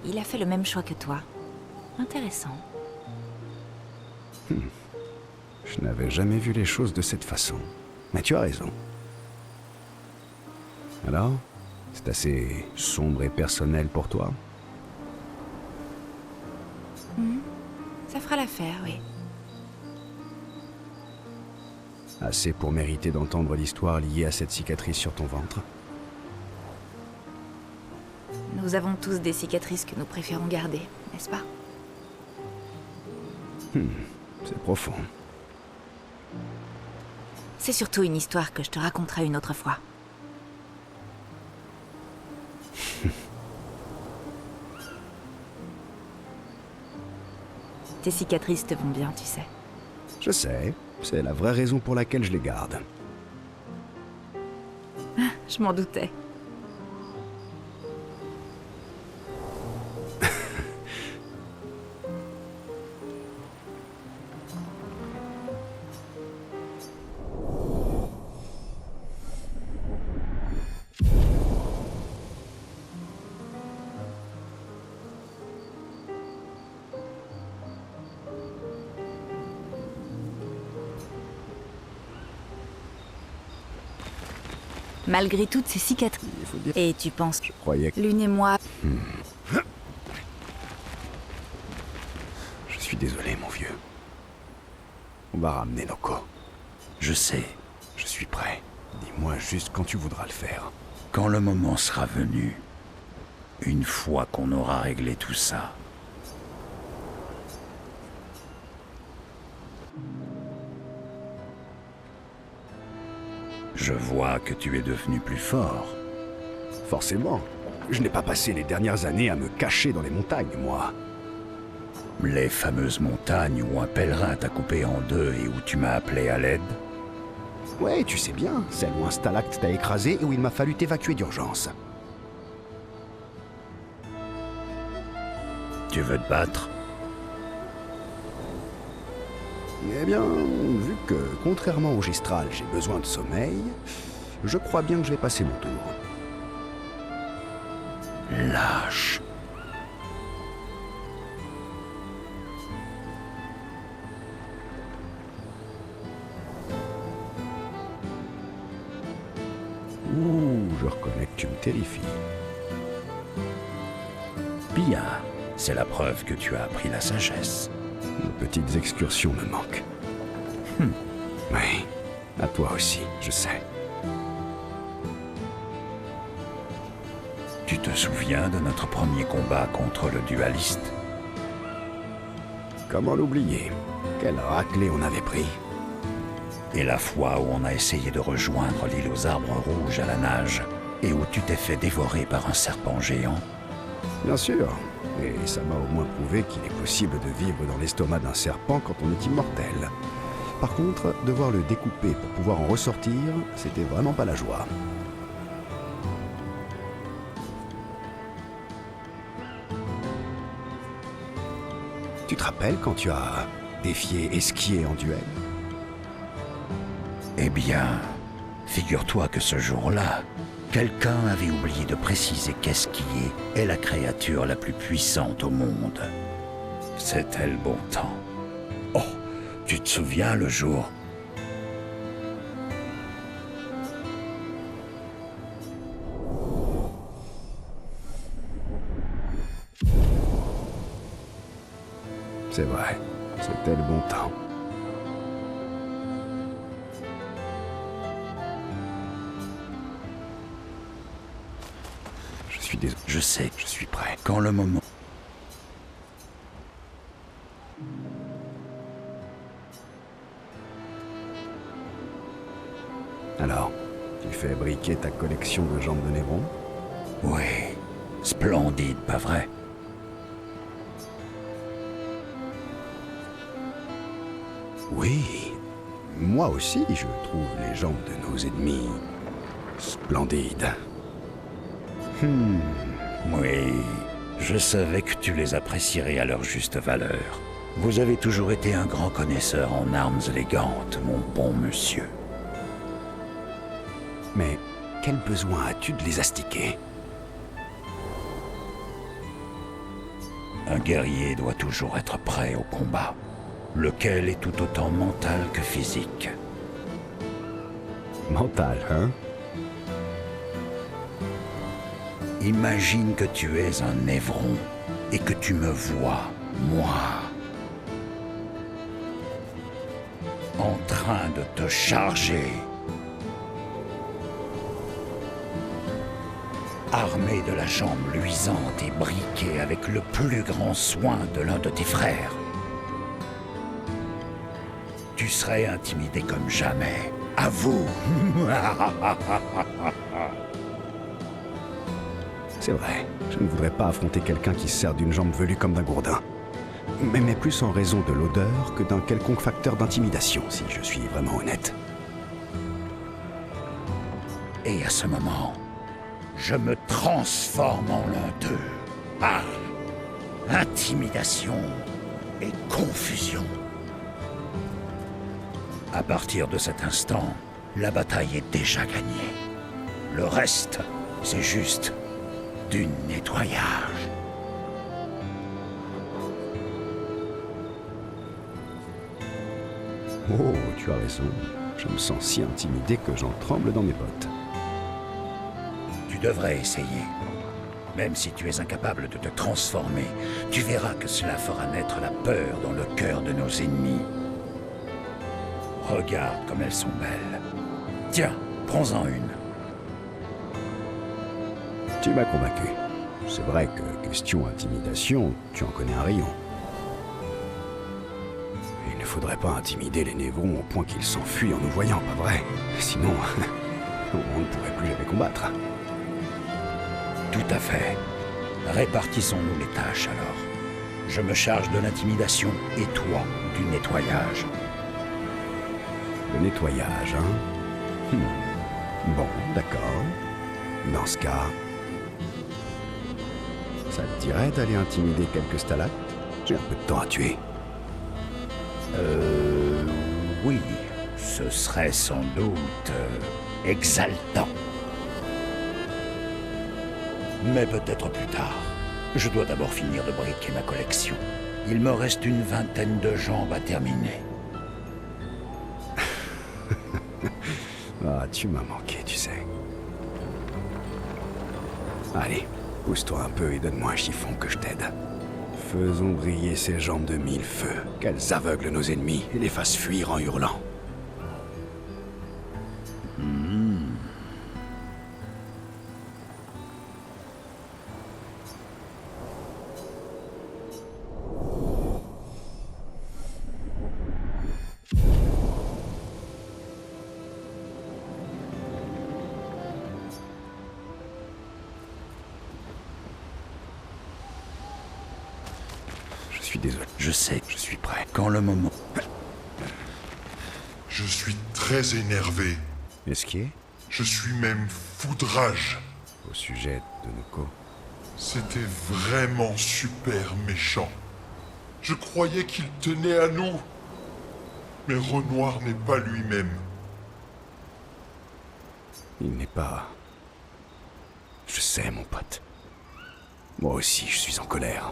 il a fait le même choix que toi. Intéressant. Je n'avais jamais vu les choses de cette façon. Mais tu as raison. Alors, c'est assez sombre et personnel pour toi? Ça fera l'affaire, oui. Assez pour mériter d'entendre l'histoire liée à cette cicatrice sur ton ventre? Nous avons tous des cicatrices que nous préférons garder, n'est-ce pas? C'est profond. C'est surtout une histoire que je te raconterai une autre fois. Tes cicatrices te vont bien, tu sais. Je sais, c'est la vraie raison pour laquelle je les garde. Je m'en doutais. Malgré toutes ces cicatrices. Et tu penses Je croyais que... Lune et moi... Je suis désolé, mon vieux. On va ramener Noko. Je sais. Je suis prêt. Dis-moi juste quand tu voudras le faire. Quand le moment sera venu, une fois qu'on aura réglé tout ça. Je vois que tu es devenu plus fort. Forcément. Je n'ai pas passé les dernières années à me cacher dans les montagnes, moi. Les fameuses montagnes où un pèlerin t'a coupé en deux et où tu m'as appelé à l'aide? Ouais, tu sais bien, celle où un stalacte t'a écrasé et où il m'a fallu t'évacuer d'urgence. Tu veux te battre? Eh bien, vu que, contrairement au Gistral, j'ai besoin de sommeil, je crois bien que je vais passer mon tour. Lâche. Ouh, je reconnais que tu me terrifies. Bien, c'est la preuve que tu as appris la sagesse. Nos petites excursions me manquent. Oui, à toi aussi, je sais. Tu te souviens de notre premier combat contre le dualiste? Comment l'oublier? Quelle raclée on avait pris. Et la fois où on a essayé de rejoindre l'île aux arbres rouges à la nage, et où tu t'es fait dévorer par un serpent géant? Bien sûr, et ça m'a au moins prouvé qu'il est possible de vivre dans l'estomac d'un serpent quand on est immortel. Par contre, devoir le découper pour pouvoir en ressortir, c'était vraiment pas la joie. Tu te rappelles quand tu as défié Esquier en duel? Eh bien, figure-toi que ce jour-là, quelqu'un avait oublié de préciser qu'Esquier est la créature la plus puissante au monde. C'était le bon temps. Oh, tu te souviens le jour? C'est vrai, c'était le bon temps. Je suis désolé. Je sais, Je suis prêt. quand le moment... Alors, tu fais briquer ta collection de jambes de Néron? Oui, splendide, pas vrai? Oui, moi aussi je trouve les jambes de nos ennemis splendides. Oui, je savais que tu les apprécierais à leur juste valeur. Vous avez toujours été un grand connaisseur en armes élégantes, mon bon monsieur. Mais quel besoin as-tu de les astiquer? Un guerrier doit toujours être prêt au combat, lequel est tout autant mental que physique. Mental, hein? Imagine que tu es un Névron et que tu me vois, moi, en train de te charger, armé de la jambe luisante et briqué avec le plus grand soin de l'un de tes frères. Tu serais intimidé comme jamais. À vous. C'est vrai, je ne voudrais pas affronter quelqu'un qui se sert d'une jambe velue comme d'un gourdin. Mais plus en raison de l'odeur que d'un quelconque facteur d'intimidation, si je suis vraiment honnête. Et à ce moment, je me transforme en l'un d'eux. Par intimidation et confusion. À partir de cet instant, la bataille est déjà gagnée. Le reste, c'est juste du nettoyage. Oh, tu as raison. Je me sens si intimidé que j'en tremble dans mes bottes. Tu devrais essayer. Même si tu es incapable de te transformer, tu verras que cela fera naître la peur dans le cœur de nos ennemis. Regarde comme elles sont belles. Tiens, prends-en une. Tu m'as convaincu. C'est vrai que, question intimidation, tu en connais un rayon. Il ne faudrait pas intimider les Névrons au point qu'ils s'enfuient en nous voyant, pas vrai? Sinon, on ne pourrait plus jamais combattre. Tout à fait. Répartissons-nous les tâches alors. Je me charge de l'intimidation et toi du nettoyage. Le nettoyage, hein? Bon, d'accord. Dans ce cas, ça te dirait d'aller intimider quelques stalactes? J'ai un peu de temps à tuer. Oui, ce serait sans doute exaltant. Mais peut-être plus tard. Je dois d'abord finir de briquer ma collection. Il me reste une vingtaine de jambes à terminer. Ah, tu m'as manqué, tu sais. Allez, pousse-toi un peu et donne-moi un chiffon que je t'aide. Faisons briller ces jambes de 1000 feux, qu'elles aveuglent nos ennemis et les fassent fuir en hurlant. Je suis désolé. Je sais, Je suis prêt. quand le moment... Je suis très énervé. Est-ce qu'il est Je suis même foudrage. au sujet de Noko? C'était vraiment super méchant. Je croyais qu'il tenait à nous. Mais Renoir n'est pas lui-même. Il n'est pas... Je sais, mon pote. Moi aussi, je suis en colère.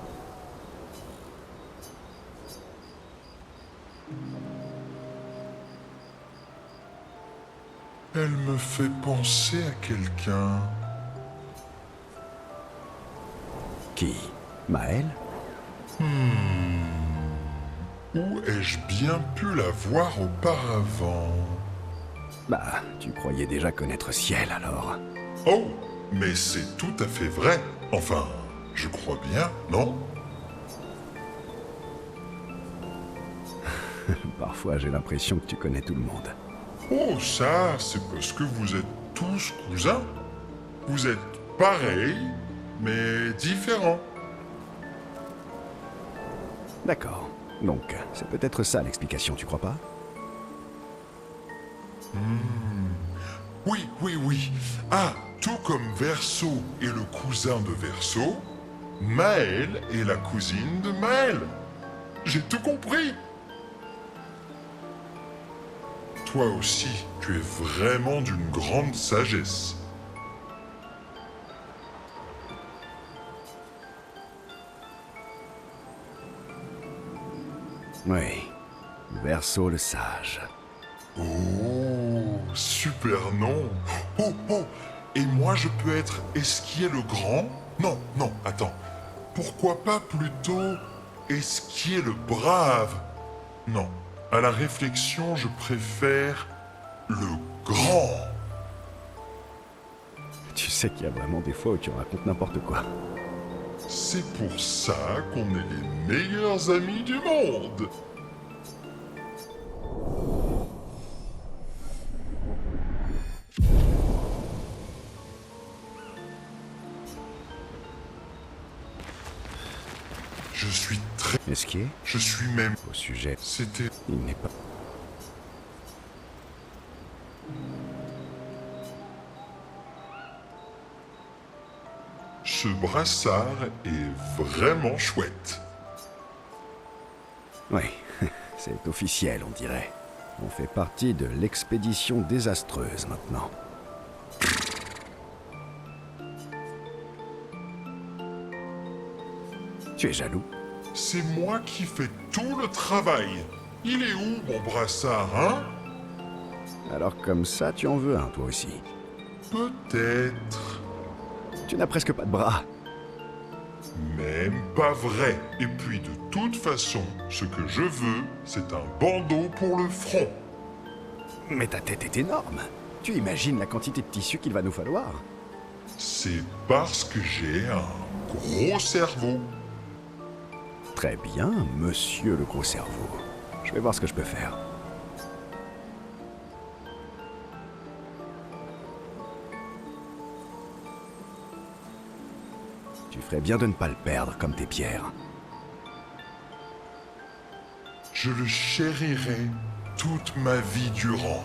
Elle me fait penser à quelqu'un. Qui? Maël? Où ai-je bien pu la voir auparavant? Bah, tu croyais déjà connaître Ciel, alors. Oh, mais c'est tout à fait vrai. Enfin, je crois bien, non? Parfois, j'ai l'impression que tu connais tout le monde. Oh, ça, c'est parce que vous êtes tous cousins. Vous êtes pareils, mais différents. D'accord. Donc, c'est peut-être ça l'explication, tu crois pas? Oui, oui, oui. Ah, tout comme Verso est le cousin de Verso, Maël est la cousine de Maël. J'ai tout compris. Toi aussi, tu es vraiment d'une grande sagesse. Oui. Verso le sage. Oh, super nom. Oh, oh, et moi je peux être Esquier le grand? Non, non, attends. Pourquoi pas plutôt Esquier le brave? Non, à la réflexion, je préfère le grand. Tu sais qu'il y a vraiment des fois où tu racontes n'importe quoi. C'est pour ça qu'on est les meilleurs amis du monde. Je suis très... Esquier? Je suis même... Au sujet, C'était... il n'est pas... Ce brassard est vraiment chouette. Oui, c'est officiel, on dirait. On fait partie de l'expédition désastreuse maintenant. Tu es jaloux? C'est moi qui fais tout le travail. Il est où, mon brassard, hein? Alors comme ça, tu en veux un, toi aussi. Peut-être. Tu n'as presque pas de bras. Même pas vrai. Et puis de toute façon, ce que je veux, c'est un bandeau pour le front. Mais ta tête est énorme. Tu imagines la quantité de tissu qu'il va nous falloir? C'est parce que j'ai un gros cerveau. Très bien, monsieur le gros cerveau. Je vais voir ce que je peux faire. Tu ferais bien de ne pas le perdre comme tes pierres. Je le chérirai toute ma vie durant.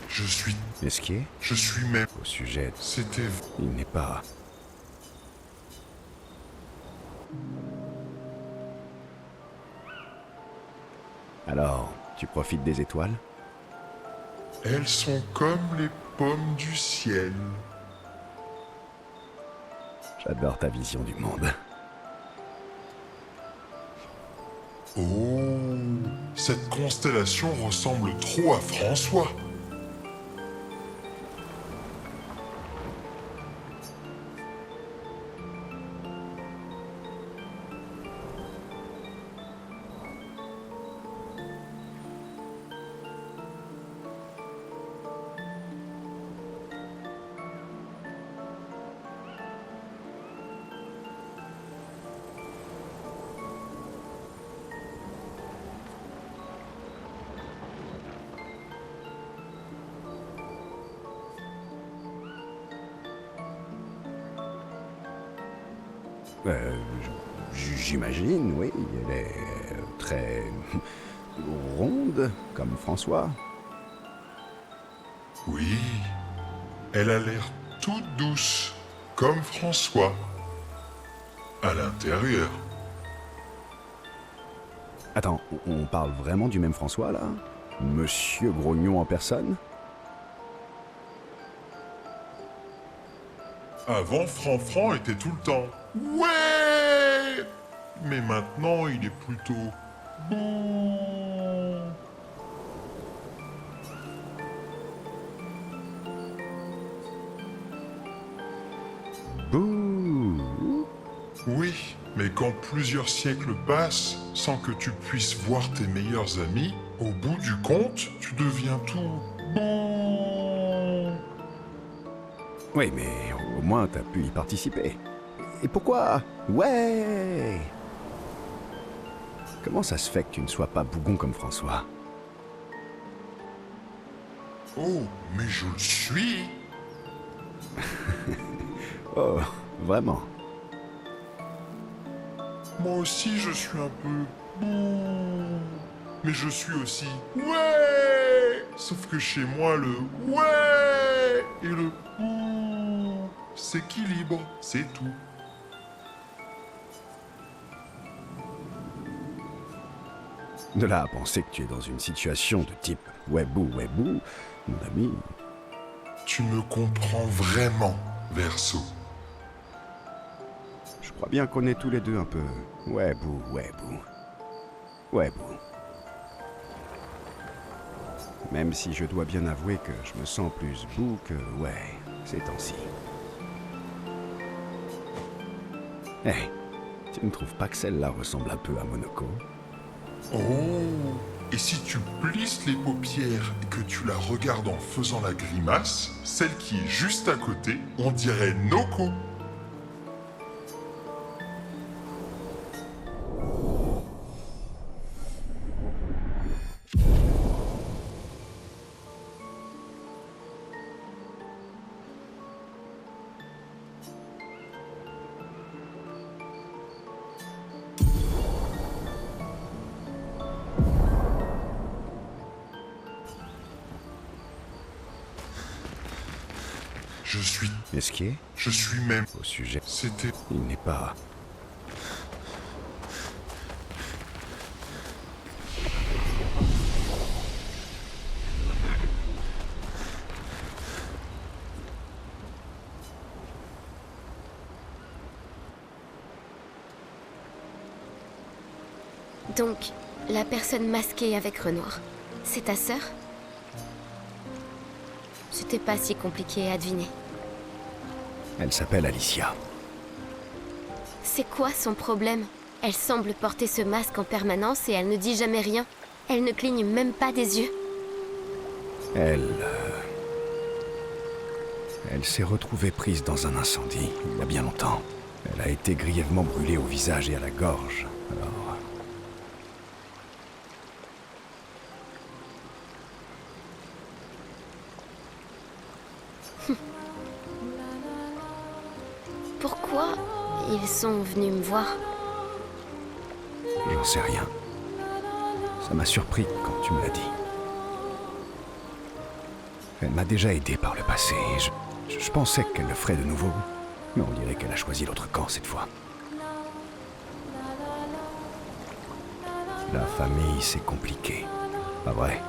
Je suis... Esquier? Je suis même... Au sujet, C'était... il n'est pas... Alors, tu profites des étoiles? Elles sont comme les pommes du ciel. J'adore ta vision du monde. Oh, cette constellation ressemble trop à François. J'imagine, oui. Elle est très ronde, comme François. Oui, elle a l'air toute douce, comme François. À l'intérieur. Attends, on parle vraiment du même François, là? Monsieur Grognon en personne? Avant, Franfran était tout le temps. Ouais! Mais maintenant, il est plutôt Bouh. Bouh. Oui, mais quand plusieurs siècles passent sans que tu puisses voir tes meilleurs amis, au bout du compte, tu deviens tout bouh. Oui, mais au moins t'as pu y participer. Et pourquoi? Ouais! Comment ça se fait que tu ne sois pas bougon comme François? Oh, mais je le suis. Oh, vraiment? Moi aussi, je suis un peu bouh. Mais je suis aussi ouais. Sauf que chez moi, le ouais et le bouh s'équilibrent, c'est tout. De là à penser que tu es dans une situation de type ouais-bou, mon ami. Tu me comprends vraiment, Verseau. Je crois bien qu'on est tous les deux un peu ouais-bou. Même si je dois bien avouer que je me sens plus bou que ouais ces temps-ci. Hé, tu ne trouves pas que celle-là ressemble un peu à Monoko? Oh. Et si tu plisses les paupières et que tu la regardes en faisant la grimace, celle qui est juste à côté, on dirait Noko. Je suis... Esquier? Je suis même... Au sujet... C'était... Il n'est pas... Donc, la personne masquée avec Renoir, c'est ta sœur? C'était pas si compliqué à deviner. Elle s'appelle Alicia. C'est quoi son problème? Elle semble porter ce masque en permanence et elle ne dit jamais rien. Elle ne cligne même pas des yeux. Elle s'est retrouvée prise dans un incendie, il y a bien longtemps. Elle a été grièvement brûlée au visage et à la gorge. Alors... Pourquoi ils sont venus me voir? J'en sais rien. Ça m'a surpris quand tu me l'as dit. Elle m'a déjà aidé par le passé et je pensais qu'elle le ferait de nouveau. Mais on dirait qu'elle a choisi l'autre camp cette fois. La famille, c'est compliqué. Pas vrai?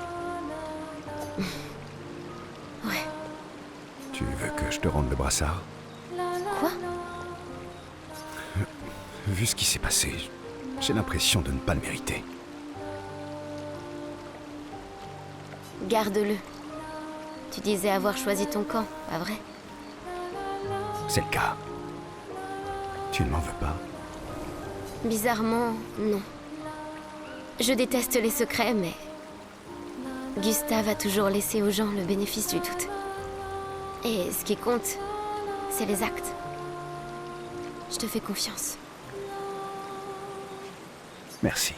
Ouais. Tu veux que je te rende le brassard? Quoi? Vu ce qui s'est passé, j'ai l'impression de ne pas le mériter. Garde-le. Tu disais avoir choisi ton camp, pas vrai? C'est le cas. Tu ne m'en veux pas? Bizarrement, non. Je déteste les secrets, mais... Gustave a toujours laissé aux gens le bénéfice du doute. Et ce qui compte, c'est les actes. Je te fais confiance. Merci.